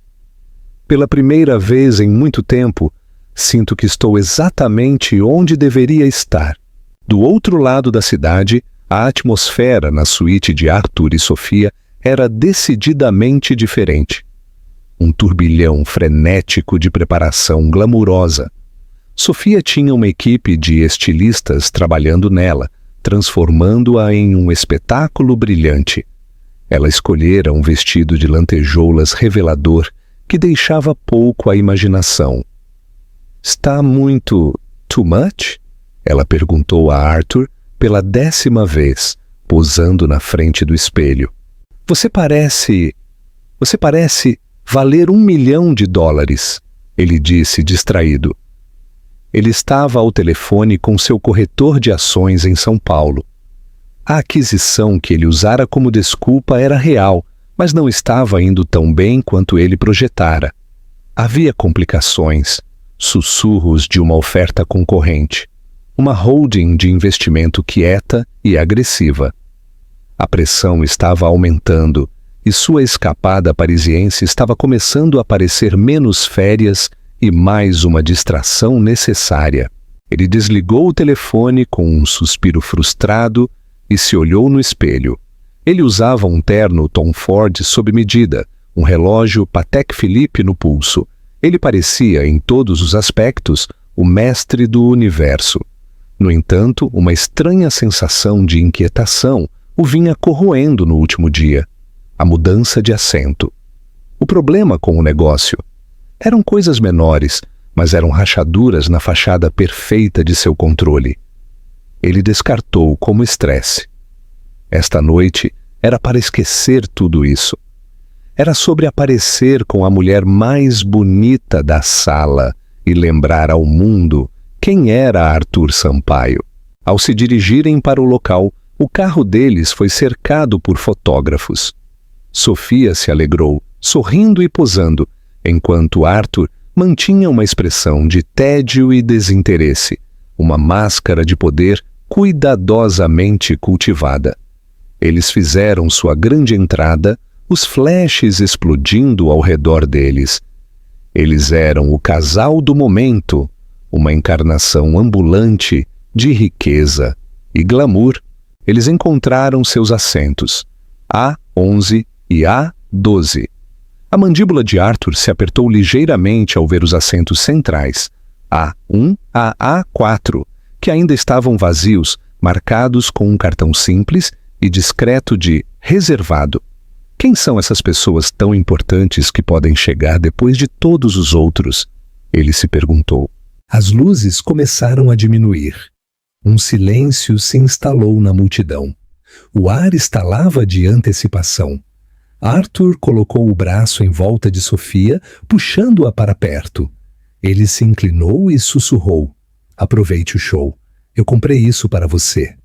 Pela primeira vez em muito tempo, sinto que estou exatamente onde deveria estar. Do outro lado da cidade, a atmosfera na suíte de Arthur e Sofia era decididamente diferente. um turbilhão frenético de preparação glamurosa. Sofia tinha uma equipe de estilistas trabalhando nela, transformando-a em um espetáculo brilhante. Ela escolhera um vestido de lantejoulas revelador que deixava pouco à imaginação. "Está muito too much?" Ela perguntou a Arthur pela 10ª vez, posando na frente do espelho. Você parece valer $1 milhão", ele disse distraído. Ele estava ao telefone com seu corretor de ações em São Paulo. A aquisição que ele usara como desculpa era real, mas não estava indo tão bem quanto ele projetara. Havia complicações, sussurros de uma oferta concorrente, uma holding de investimento quieta e agressiva. A pressão estava aumentando e sua escapada parisiense estava começando a parecer menos férias e mais uma distração necessária. Ele desligou o telefone com um suspiro frustrado e se olhou no espelho. Ele usava um terno Tom Ford sob medida, um relógio Patek Philippe no pulso. Ele parecia, em todos os aspectos, o mestre do universo. No entanto, uma estranha sensação de inquietação o vinha corroendo no último dia. A mudança de assento. O problema com o negócio. Eram coisas menores, mas eram rachaduras na fachada perfeita de seu controle. Ele descartou como estresse. Esta noite era para esquecer tudo isso. Era sobre aparecer com a mulher mais bonita da sala e lembrar ao mundo quem era Arthur Sampaio. Ao se dirigirem para o local, o carro deles foi cercado por fotógrafos. Sofia se alegrou, sorrindo e posando, enquanto Arthur mantinha uma expressão de tédio e desinteresse, uma máscara de poder cuidadosamente cultivada. Eles fizeram sua grande entrada, os flashes explodindo ao redor deles. Eles eram o casal do momento, uma encarnação ambulante de riqueza e glamour. Eles encontraram seus assentos, A11 e A12. A mandíbula de Arthur se apertou ligeiramente ao ver os assentos centrais, A1 a A4, que ainda estavam vazios, marcados com um cartão simples e discreto de reservado. Quem são essas pessoas tão importantes que podem chegar depois de todos os outros? Ele se perguntou. As luzes começaram a diminuir. Um silêncio se instalou na multidão. O ar estalava de antecipação. Arthur colocou o braço em volta de Sofia, puxando-a para perto. Ele se inclinou e sussurrou. Aproveite o show. Eu comprei isso para você.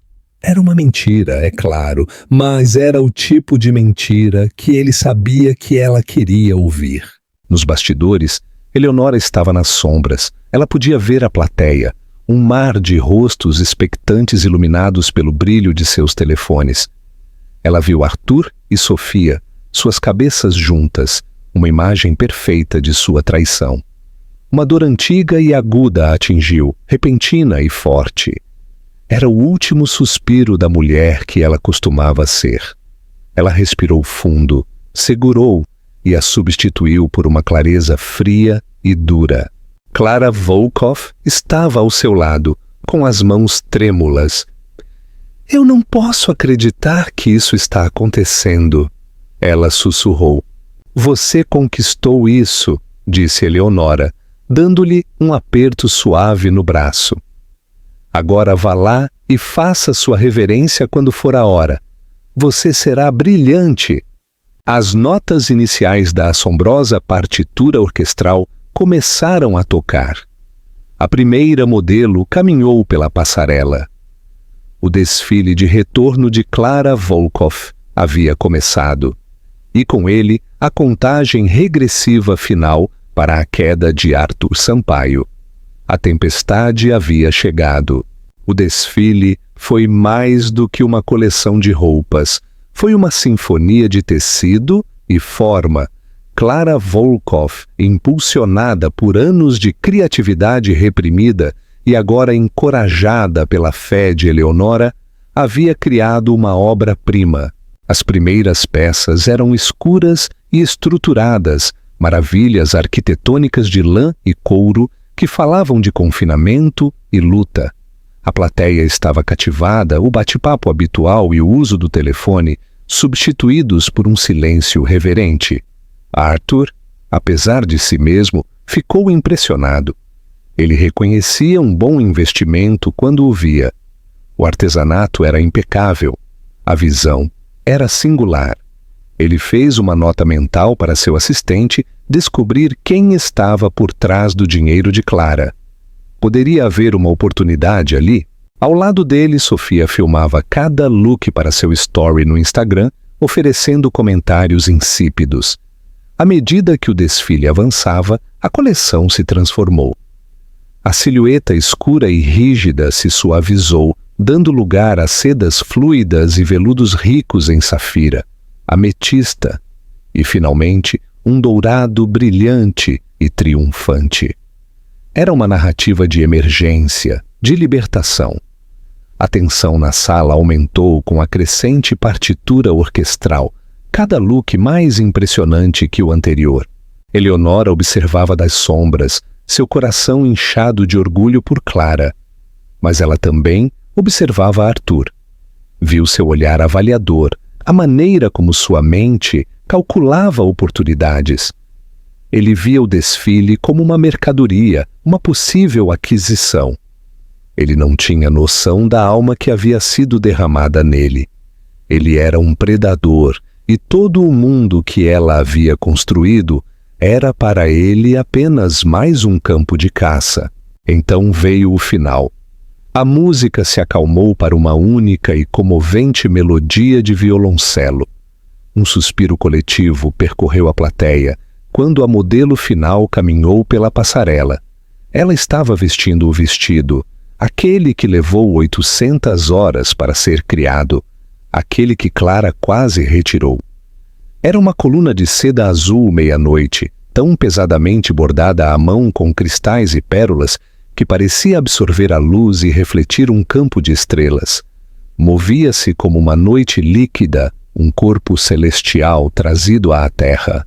Era uma mentira, é claro, mas era o tipo de mentira que ele sabia que ela queria ouvir. Nos bastidores, Eleonora estava nas sombras. Ela podia ver a plateia, um mar de rostos expectantes iluminados pelo brilho de seus telefones. Ela viu Arthur e Sofia, suas cabeças juntas, uma imagem perfeita de sua traição. Uma dor antiga e aguda a atingiu, repentina e forte. Era o último suspiro da mulher que ela costumava ser. Ela respirou fundo, segurou e a substituiu por uma clareza fria e dura. Clara Volkoff estava ao seu lado, com as mãos trêmulas. Eu não posso acreditar que isso está acontecendo. Ela sussurrou. Você conquistou isso, disse Eleonora, dando-lhe um aperto suave no braço. Agora vá lá e faça sua reverência quando for a hora. Você será brilhante. As notas iniciais da assombrosa partitura orquestral começaram a tocar. A primeira modelo caminhou pela passarela. O desfile de retorno de Clara Volkoff havia começado, e com ele a contagem regressiva final para a queda de Arthur Sampaio. A tempestade havia chegado. O desfile foi mais do que uma coleção de roupas. Foi uma sinfonia de tecido e forma. Clara Volkoff, impulsionada por anos de criatividade reprimida e agora encorajada pela fé de Eleonora, havia criado uma obra-prima. As primeiras peças eram escuras e estruturadas, maravilhas arquitetônicas de lã e couro que falavam de confinamento e luta. A plateia estava cativada, o bate-papo habitual e o uso do telefone substituídos por um silêncio reverente. Arthur, apesar de si mesmo, ficou impressionado. Ele reconhecia um bom investimento quando o via. O artesanato era impecável. A visão era singular. Ele fez uma nota mental para seu assistente descobrir quem estava por trás do dinheiro de Clara. Poderia haver uma oportunidade ali? Ao lado dele, Sofia filmava cada look para seu story no Instagram, oferecendo comentários insípidos. À medida que o desfile avançava, a coleção se transformou. A silhueta escura e rígida se suavizou, dando lugar a sedas fluidas e veludos ricos em safira, ametista e, finalmente, um dourado brilhante e triunfante. Era uma narrativa de emergência, de libertação. A tensão na sala aumentou com a crescente partitura orquestral, cada look mais impressionante que o anterior. Eleonora observava das sombras, seu coração inchado de orgulho por Clara. Mas ela também observava Arthur. Viu seu olhar avaliador, a maneira como sua mente calculava oportunidades. Ele via o desfile como uma mercadoria, uma possível aquisição. Ele não tinha noção da alma que havia sido derramada nele. Ele era um predador, e todo o mundo que ela havia construído era para ele apenas mais um campo de caça. Então veio o final. A música se acalmou para uma única e comovente melodia de violoncelo. Um suspiro coletivo percorreu a plateia quando a modelo final caminhou pela passarela. Ela estava vestindo o vestido, aquele que levou 800 horas para ser criado, aquele que Clara quase retirou. Era uma coluna de seda azul meia-noite, tão pesadamente bordada à mão com cristais e pérolas que parecia absorver a luz e refletir um campo de estrelas. Movia-se como uma noite líquida, um corpo celestial trazido à terra.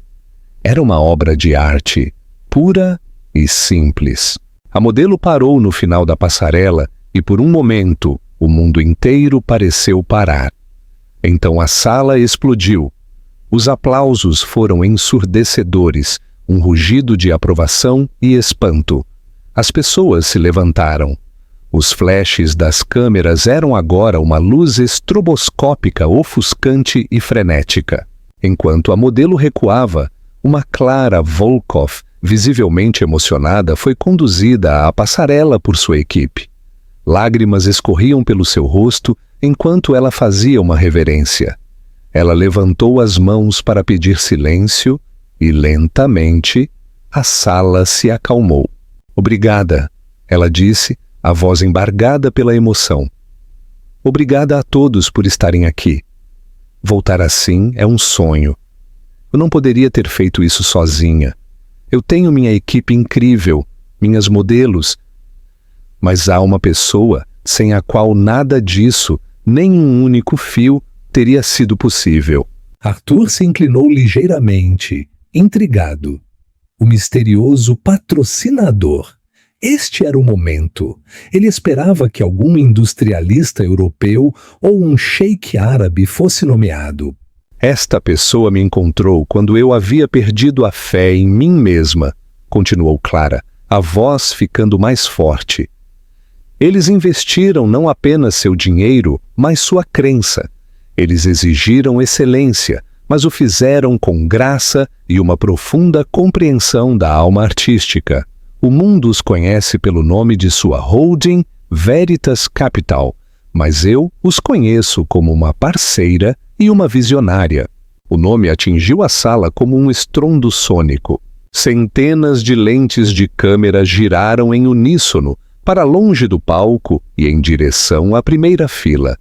Era uma obra de arte, pura e simples. A modelo parou no final da passarela e, por um momento, o mundo inteiro pareceu parar. Então a sala explodiu. Os aplausos foram ensurdecedores, um rugido de aprovação e espanto. As pessoas se levantaram. Os flashes das câmeras eram agora uma luz estroboscópica ofuscante e frenética. Enquanto a modelo recuava, uma Clara Volkov, visivelmente emocionada, foi conduzida à passarela por sua equipe. Lágrimas escorriam pelo seu rosto enquanto ela fazia uma reverência. Ela levantou as mãos para pedir silêncio e, lentamente, a sala se acalmou. "Obrigada", ela disse, a voz embargada pela emoção. "Obrigada a todos por estarem aqui. Voltar assim é um sonho. Eu não poderia ter feito isso sozinha. Eu tenho minha equipe incrível, minhas modelos, mas há uma pessoa sem a qual nada disso, nem um único fio, teria sido possível." Arthur se inclinou ligeiramente, intrigado. O misterioso patrocinador. Este era o momento. Ele esperava que algum industrialista europeu ou um sheik árabe fosse nomeado. "Esta pessoa me encontrou quando eu havia perdido a fé em mim mesma", continuou Clara, a voz ficando mais forte. "Eles investiram não apenas seu dinheiro, mas sua crença. Eles exigiram excelência, mas o fizeram com graça e uma profunda compreensão da alma artística. O mundo os conhece pelo nome de sua holding Veritas Capital, mas eu os conheço como uma parceira e uma visionária." O nome atingiu a sala como um estrondo sônico. Centenas de lentes de câmera giraram em uníssono, para longe do palco e em direção à primeira fila.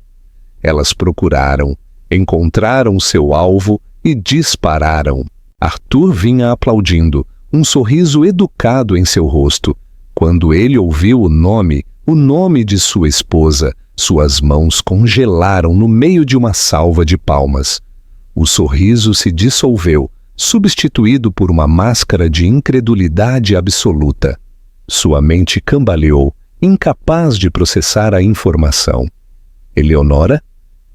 Elas procuraram, encontraram seu alvo e dispararam. Arthur vinha aplaudindo, um sorriso educado em seu rosto. Quando ele ouviu o nome de sua esposa, suas mãos congelaram no meio de uma salva de palmas. O sorriso se dissolveu, substituído por uma máscara de incredulidade absoluta. Sua mente cambaleou, incapaz de processar a informação. Eleonora?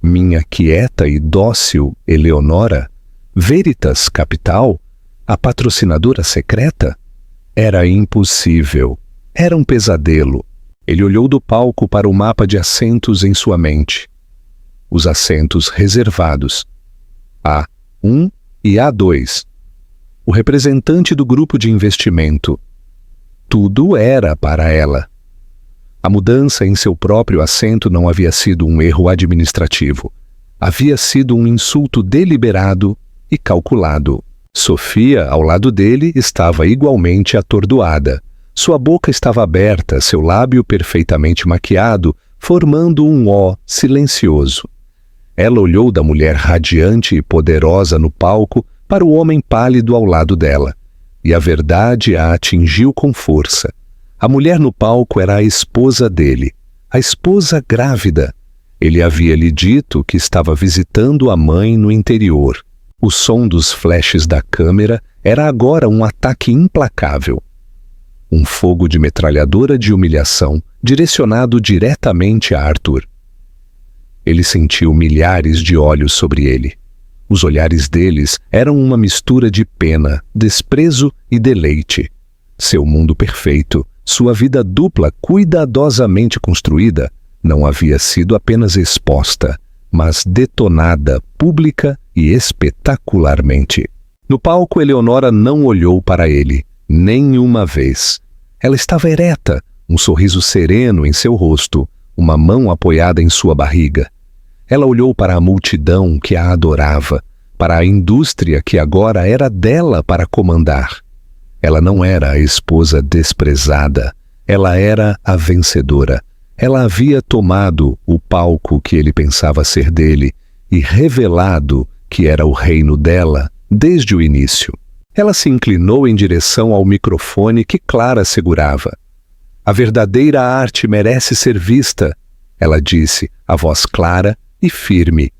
Minha quieta e dócil Eleonora? Veritas Capital? A patrocinadora secreta? Era impossível. Era um pesadelo. Ele olhou do palco para o mapa de assentos em sua mente. Os assentos reservados. A1 e A2. O representante do grupo de investimento. Tudo era para ela. A mudança em seu próprio assento não havia sido um erro administrativo. Havia sido um insulto deliberado e calculado. Sofia, ao lado dele, estava igualmente atordoada. Sua boca estava aberta, seu lábio perfeitamente maquiado, formando um O silencioso. Ela olhou da mulher radiante e poderosa no palco para o homem pálido ao lado dela. E a verdade a atingiu com força. A mulher no palco era a esposa dele, a esposa grávida. Ele havia lhe dito que estava visitando a mãe no interior. O som dos flashes da câmera era agora um ataque implacável. Um fogo de metralhadora de humilhação direcionado diretamente a Arthur. Ele sentiu milhares de olhos sobre ele. Os olhares deles eram uma mistura de pena, desprezo e deleite. Seu mundo perfeito, sua vida dupla cuidadosamente construída, não havia sido apenas exposta, mas detonada pública e espetacularmente. No palco, Eleonora não olhou para ele, nenhuma vez. Ela estava ereta, um sorriso sereno em seu rosto, uma mão apoiada em sua barriga. Ela olhou para a multidão que a adorava, para a indústria que agora era dela para comandar. Ela não era a esposa desprezada, ela era a vencedora. Ela havia tomado o palco que ele pensava ser dele e revelado que era o reino dela desde o início. Ela se inclinou em direção ao microfone que Clara segurava. A verdadeira arte merece ser vista, ela disse, a voz clara e firme.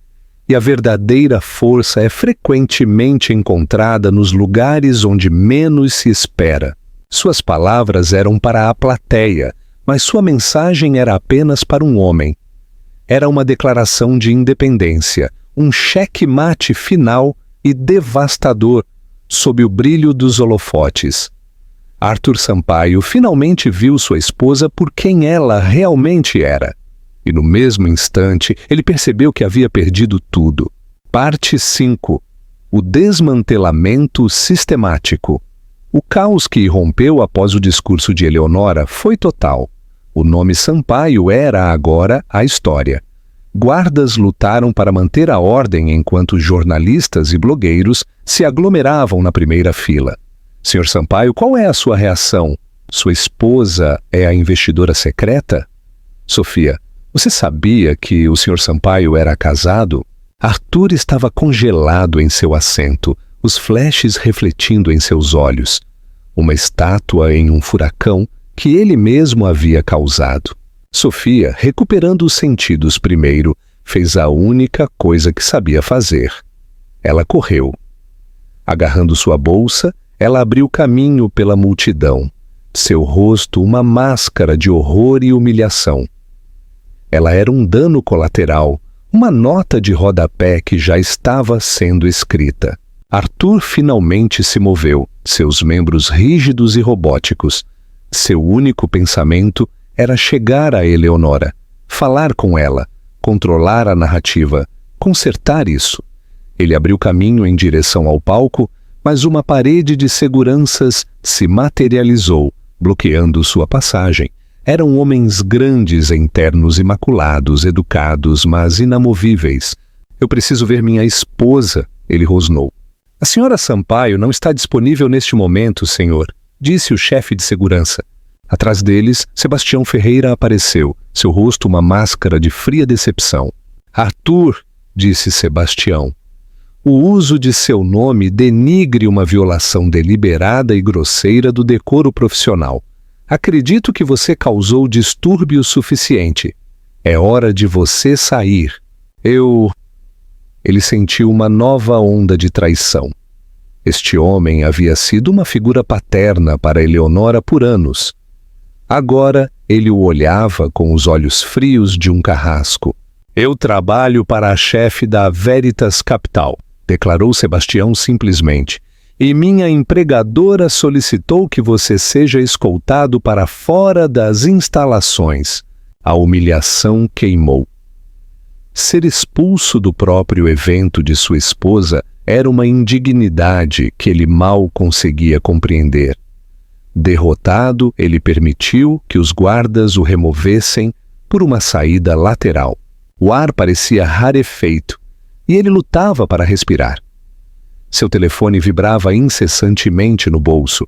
E a verdadeira força é frequentemente encontrada nos lugares onde menos se espera. Suas palavras eram para a plateia, mas sua mensagem era apenas para um homem. Era uma declaração de independência, um cheque-mate final e devastador, sob o brilho dos holofotes. Arthur Sampaio finalmente viu sua esposa por quem ela realmente era. E no mesmo instante, ele percebeu que havia perdido tudo. Parte 5. O desmantelamento sistemático. O caos que irrompeu após o discurso de Eleonora foi total. O nome Sampaio era agora a história. Guardas lutaram para manter a ordem enquanto jornalistas e blogueiros se aglomeravam na primeira fila. Sr. Sampaio, qual é a sua reação? Sua esposa é a investidora secreta? Sofia, você sabia que o Sr. Sampaio era casado? Arthur estava congelado em seu assento, os flashes refletindo em seus olhos. Uma estátua em um furacão que ele mesmo havia causado. Sofia, recuperando os sentidos primeiro, fez a única coisa que sabia fazer. Ela correu. Agarrando sua bolsa, ela abriu caminho pela multidão. Seu rosto uma máscara de horror e humilhação. Ela era um dano colateral, uma nota de rodapé que já estava sendo escrita. Arthur finalmente se moveu, seus membros rígidos e robóticos. Seu único pensamento era chegar a Eleonora, falar com ela, controlar a narrativa, consertar isso. Ele abriu caminho em direção ao palco, mas uma parede de seguranças se materializou, bloqueando sua passagem. Eram homens grandes em ternos imaculados, educados, mas inamovíveis. Eu preciso ver minha esposa, ele rosnou. A senhora Sampaio não está disponível neste momento, senhor, disse o chefe de segurança. Atrás deles, Sebastião Ferreira apareceu, seu rosto uma máscara de fria decepção. Arthur, disse Sebastião. O uso de seu nome denigre uma violação deliberada e grosseira do decoro profissional. Acredito que você causou distúrbio suficiente. É hora de você sair. Ele sentiu uma nova onda de traição. Este homem havia sido uma figura paterna para Eleonora por anos. Agora ele o olhava com os olhos frios de um carrasco. Eu trabalho para a chefe da Veritas Capital, declarou Sebastião simplesmente, e minha empregadora solicitou que você seja escoltado para fora das instalações. A humilhação queimou. Ser expulso do próprio evento de sua esposa era uma indignidade que ele mal conseguia compreender. Derrotado, ele permitiu que os guardas o removessem por uma saída lateral. O ar parecia rarefeito e ele lutava para respirar. Seu telefone vibrava incessantemente no bolso.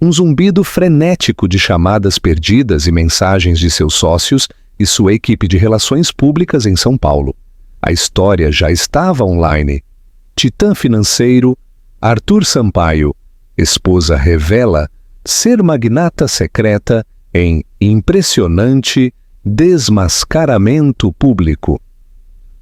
Um zumbido frenético de chamadas perdidas e mensagens de seus sócios e sua equipe de relações públicas em São Paulo. A história já estava online. Titã financeiro, Arthur Sampaio, esposa revela ser magnata secreta em impressionante desmascaramento público.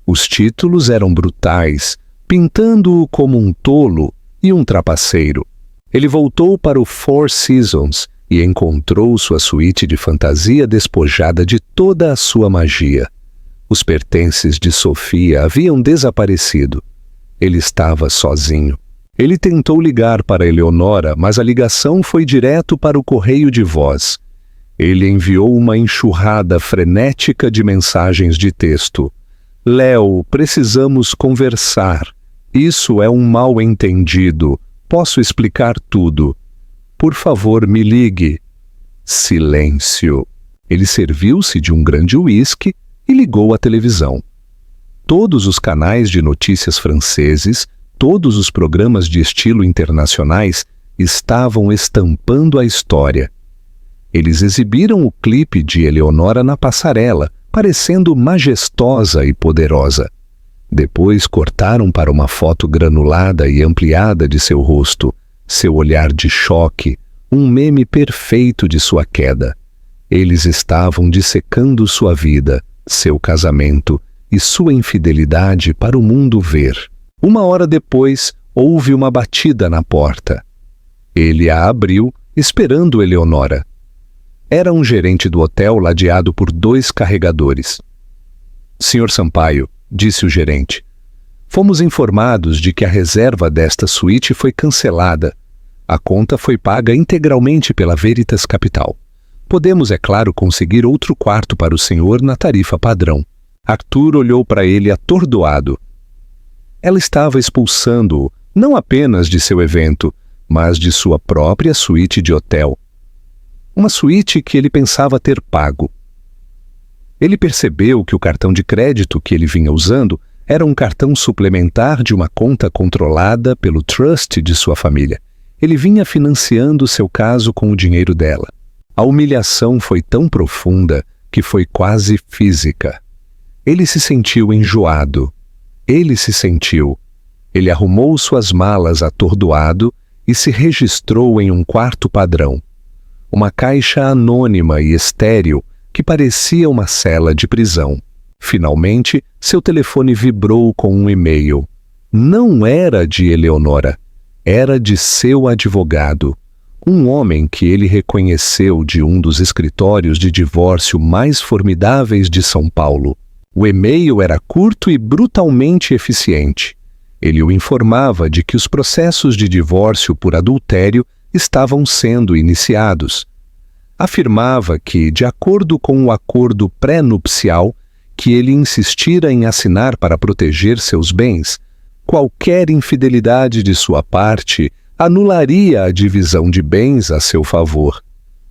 Os títulos eram brutais, pintando-o como um tolo e um trapaceiro. Ele voltou para o Four Seasons e encontrou sua suíte de fantasia despojada de toda a sua magia. Os pertences de Sofia haviam desaparecido. Ele estava sozinho. Ele tentou ligar para Eleonora, mas a ligação foi direto para o correio de voz. Ele enviou uma enxurrada frenética de mensagens de texto. Léo, precisamos conversar. Isso é um mal-entendido. Posso explicar tudo. Por favor, me ligue. Silêncio. Ele serviu-se de um grande uísque e ligou a televisão. Todos os canais de notícias franceses, todos os programas de estilo internacionais estavam estampando a história. Eles exibiram o clipe de Eleonora na passarela, parecendo majestosa e poderosa. Depois cortaram para uma foto granulada e ampliada de seu rosto, seu olhar de choque, um meme perfeito de sua queda. Eles estavam dissecando sua vida, seu casamento e sua infidelidade para o mundo ver. 1 hora depois, houve uma batida na porta. Ele a abriu, esperando Eleonora. Era um gerente do hotel ladeado por 2 carregadores. Senhor Sampaio, disse o gerente, fomos informados de que a reserva desta suíte foi cancelada. A conta foi paga integralmente pela Veritas Capital. Podemos, é claro, conseguir outro quarto para o senhor na tarifa padrão. Arthur olhou para ele atordoado. Ela estava expulsando-o, não apenas de seu evento, mas de sua própria suíte de hotel. Uma suíte que ele pensava ter pago. Ele percebeu que o cartão de crédito que ele vinha usando era um cartão suplementar de uma conta controlada pelo trust de sua família. Ele vinha financiando seu caso com o dinheiro dela. A humilhação foi tão profunda que foi quase física. Ele se sentiu enjoado. Ele arrumou suas malas atordoado e se registrou em um quarto padrão. Uma caixa anônima e estéril que parecia uma cela de prisão. Finalmente, seu telefone vibrou com um e-mail. Não era de Eleonora, era de seu advogado. Um homem que ele reconheceu de um dos escritórios de divórcio mais formidáveis de São Paulo. O e-mail era curto e brutalmente eficiente. Ele o informava de que os processos de divórcio por adultério estavam sendo iniciados. Afirmava que, de acordo com o acordo pré-nupcial que ele insistira em assinar para proteger seus bens, qualquer infidelidade de sua parte anularia a divisão de bens a seu favor.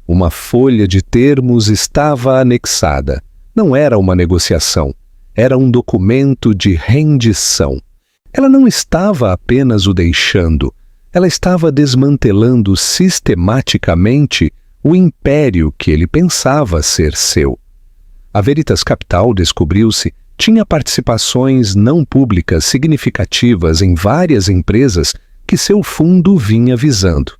Uma folha de termos estava anexada. Não era uma negociação, era um documento de rendição. Ela não estava apenas o deixando, ela estava desmantelando sistematicamente o império que ele pensava ser seu. A Veritas Capital, descobriu-se, tinha participações não públicas significativas em várias empresas que seu fundo vinha visando.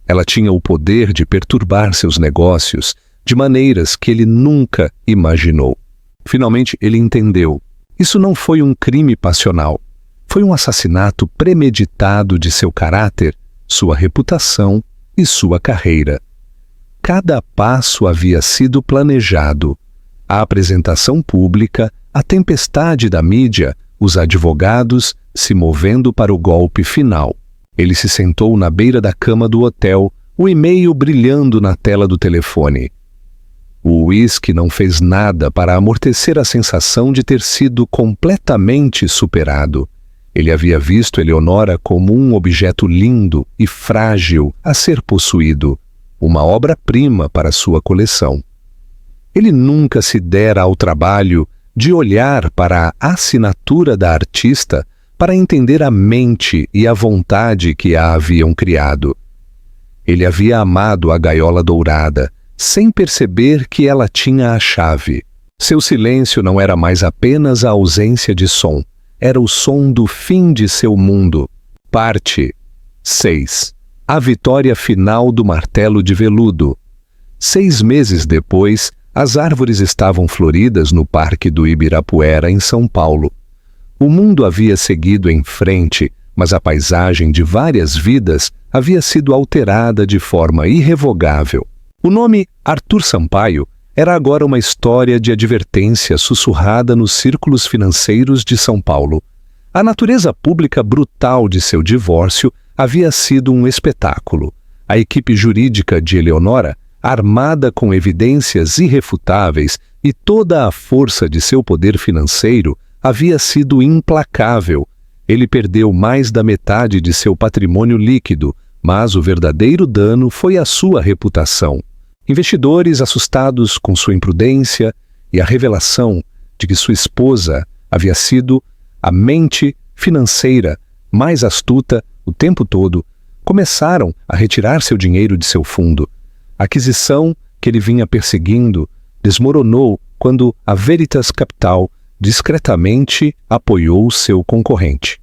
Ela tinha o poder de perturbar seus negócios de maneiras que ele nunca imaginou. Finalmente ele entendeu. Isso não foi um crime passional. Foi um assassinato premeditado de seu caráter, sua reputação e sua carreira. Cada passo havia sido planejado. A apresentação pública, a tempestade da mídia, os advogados se movendo para o golpe final. Ele se sentou na beira da cama do hotel, o e-mail brilhando na tela do telefone. O uísque não fez nada para amortecer a sensação de ter sido completamente superado. Ele havia visto Eleonora como um objeto lindo e frágil a ser possuído, uma obra-prima para sua coleção. Ele nunca se dera ao trabalho de olhar para a assinatura da artista para entender a mente e a vontade que a haviam criado. Ele havia amado a gaiola dourada, sem perceber que ela tinha a chave. Seu silêncio não era mais apenas a ausência de som, era o som do fim de seu mundo. Parte 6. A vitória final do martelo de veludo. 6 meses depois, as árvores estavam floridas no Parque do Ibirapuera, em São Paulo. O mundo havia seguido em frente, mas a paisagem de várias vidas havia sido alterada de forma irrevogável. O nome Arthur Sampaio era agora uma história de advertência sussurrada nos círculos financeiros de São Paulo. A natureza pública brutal de seu divórcio havia sido um espetáculo. A equipe jurídica de Eleonora, armada com evidências irrefutáveis e toda a força de seu poder financeiro, havia sido implacável. Ele perdeu mais da metade de seu patrimônio líquido, mas o verdadeiro dano foi a sua reputação. Investidores assustados com sua imprudência e a revelação de que sua esposa havia sido a mente financeira mais astuta o tempo todo, começaram a retirar seu dinheiro de seu fundo. A aquisição que ele vinha perseguindo desmoronou quando a Veritas Capital discretamente apoiou seu concorrente.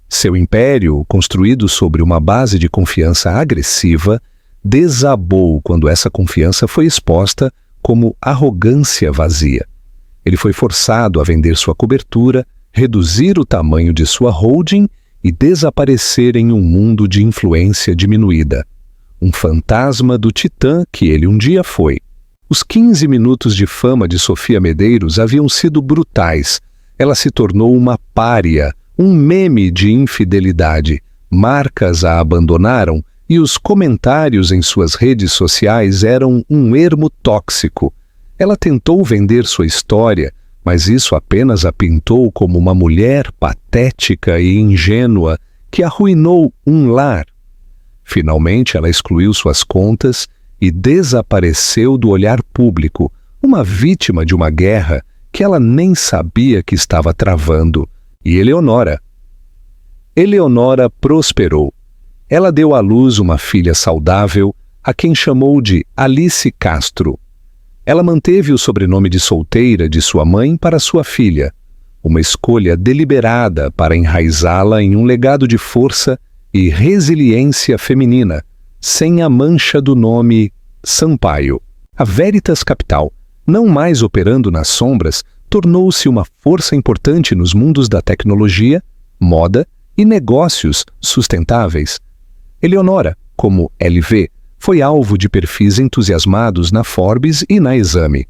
Seu império, construído sobre uma base de confiança agressiva, desabou quando essa confiança foi exposta como arrogância vazia. Ele foi forçado a vender sua cobertura, reduzir o tamanho de sua holding e desaparecer em um mundo de influência diminuída. Um fantasma do titã que ele um dia foi. Os 15 minutos de fama de Sofia Medeiros haviam sido brutais. Ela se tornou uma pária, um meme de infidelidade. Marcas a abandonaram e os comentários em suas redes sociais eram um ermo tóxico. Ela tentou vender sua história, mas isso apenas a pintou como uma mulher patética e ingênua que arruinou um lar. Finalmente ela excluiu suas contas e desapareceu do olhar público, uma vítima de uma guerra que ela nem sabia que estava travando. E Eleonora prosperou. Ela deu à luz uma filha saudável, a quem chamou de Alice Castro. Ela manteve o sobrenome de solteira de sua mãe para sua filha, uma escolha deliberada para enraizá-la em um legado de força e resiliência feminina, sem a mancha do nome Sampaio. A Veritas Capital, não mais operando nas sombras, tornou-se uma força importante nos mundos da tecnologia, moda e negócios sustentáveis. Eleonora, como LV, foi alvo de perfis entusiasmados na Forbes e na Exame.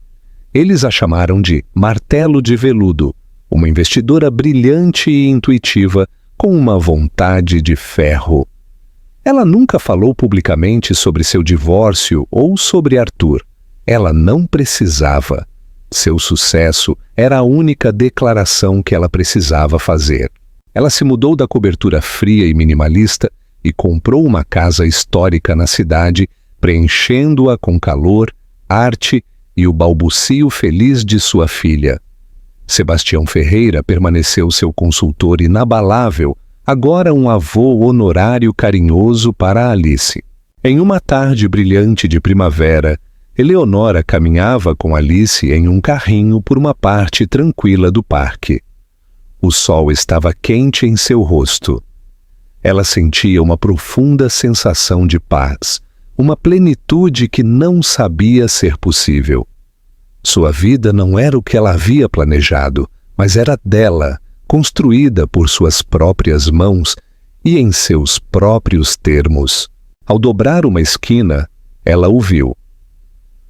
Eles a chamaram de Martelo de Veludo, uma investidora brilhante e intuitiva com uma vontade de ferro. Ela nunca falou publicamente sobre seu divórcio ou sobre Arthur. Ela não precisava. Seu sucesso era a única declaração que ela precisava fazer. Ela se mudou da cobertura fria e minimalista e comprou uma casa histórica na cidade, preenchendo-a com calor, arte e o balbucio feliz de sua filha. Sebastião Ferreira permaneceu seu consultor inabalável, agora um avô honorário carinhoso para Alice. Em uma tarde brilhante de primavera, Eleonora caminhava com Alice em um carrinho por uma parte tranquila do parque. O sol estava quente em seu rosto. Ela sentia uma profunda sensação de paz, uma plenitude que não sabia ser possível. Sua vida não era o que ela havia planejado, mas era dela, construída por suas próprias mãos e em seus próprios termos. Ao dobrar uma esquina, ela o viu.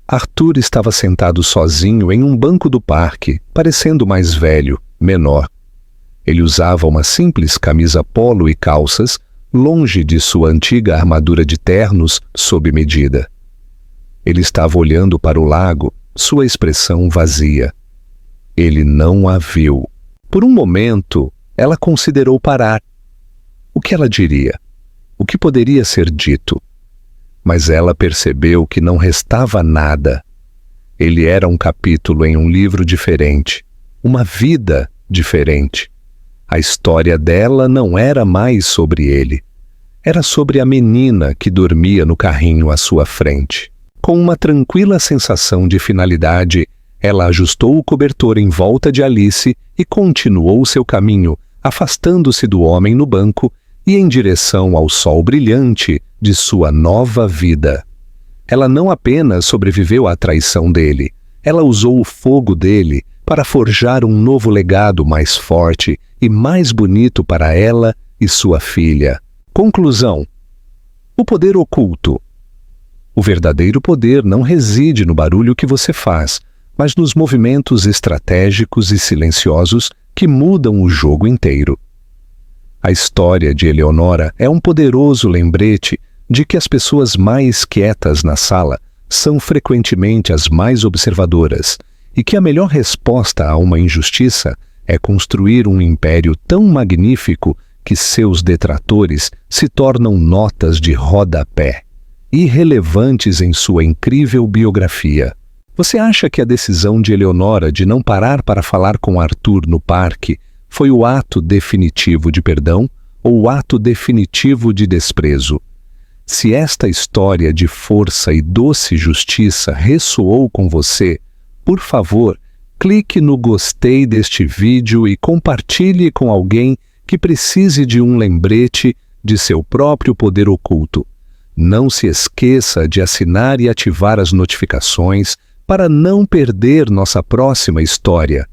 Arthur estava sentado sozinho em um banco do parque, parecendo mais velho, menor. Ele usava uma simples camisa polo e calças, longe de sua antiga armadura de ternos sob medida. Ele estava olhando para o lago, sua expressão vazia. Ele não a viu. Por um momento, ela considerou parar. O que ela diria? O que poderia ser dito? Mas ela percebeu que não restava nada. Ele era um capítulo em um livro diferente, uma vida diferente. A história dela não era mais sobre ele. Era sobre a menina que dormia no carrinho à sua frente. Com uma tranquila sensação de finalidade, ela ajustou o cobertor em volta de Alice e continuou seu caminho, afastando-se do homem no banco e em direção ao sol brilhante de sua nova vida. Ela não apenas sobreviveu à traição dele, ela usou o fogo dele para forjar um novo legado mais forte e mais bonito para ela e sua filha. Conclusão: o poder oculto. O verdadeiro poder não reside no barulho que você faz, mas nos movimentos estratégicos e silenciosos que mudam o jogo inteiro. A história de Eleonora é um poderoso lembrete de que as pessoas mais quietas na sala são frequentemente as mais observadoras e que a melhor resposta a uma injustiça é construir um império tão magnífico que seus detratores se tornam notas de rodapé, irrelevantes em sua incrível biografia. Você acha que a decisão de Eleonora de não parar para falar com Arthur no parque foi o ato definitivo de perdão ou o ato definitivo de desprezo? Se esta história de força e doce justiça ressoou com você, por favor, clique no gostei deste vídeo e compartilhe com alguém que precise de um lembrete de seu próprio poder oculto. Não se esqueça de assinar e ativar as notificações para não perder nossa próxima história.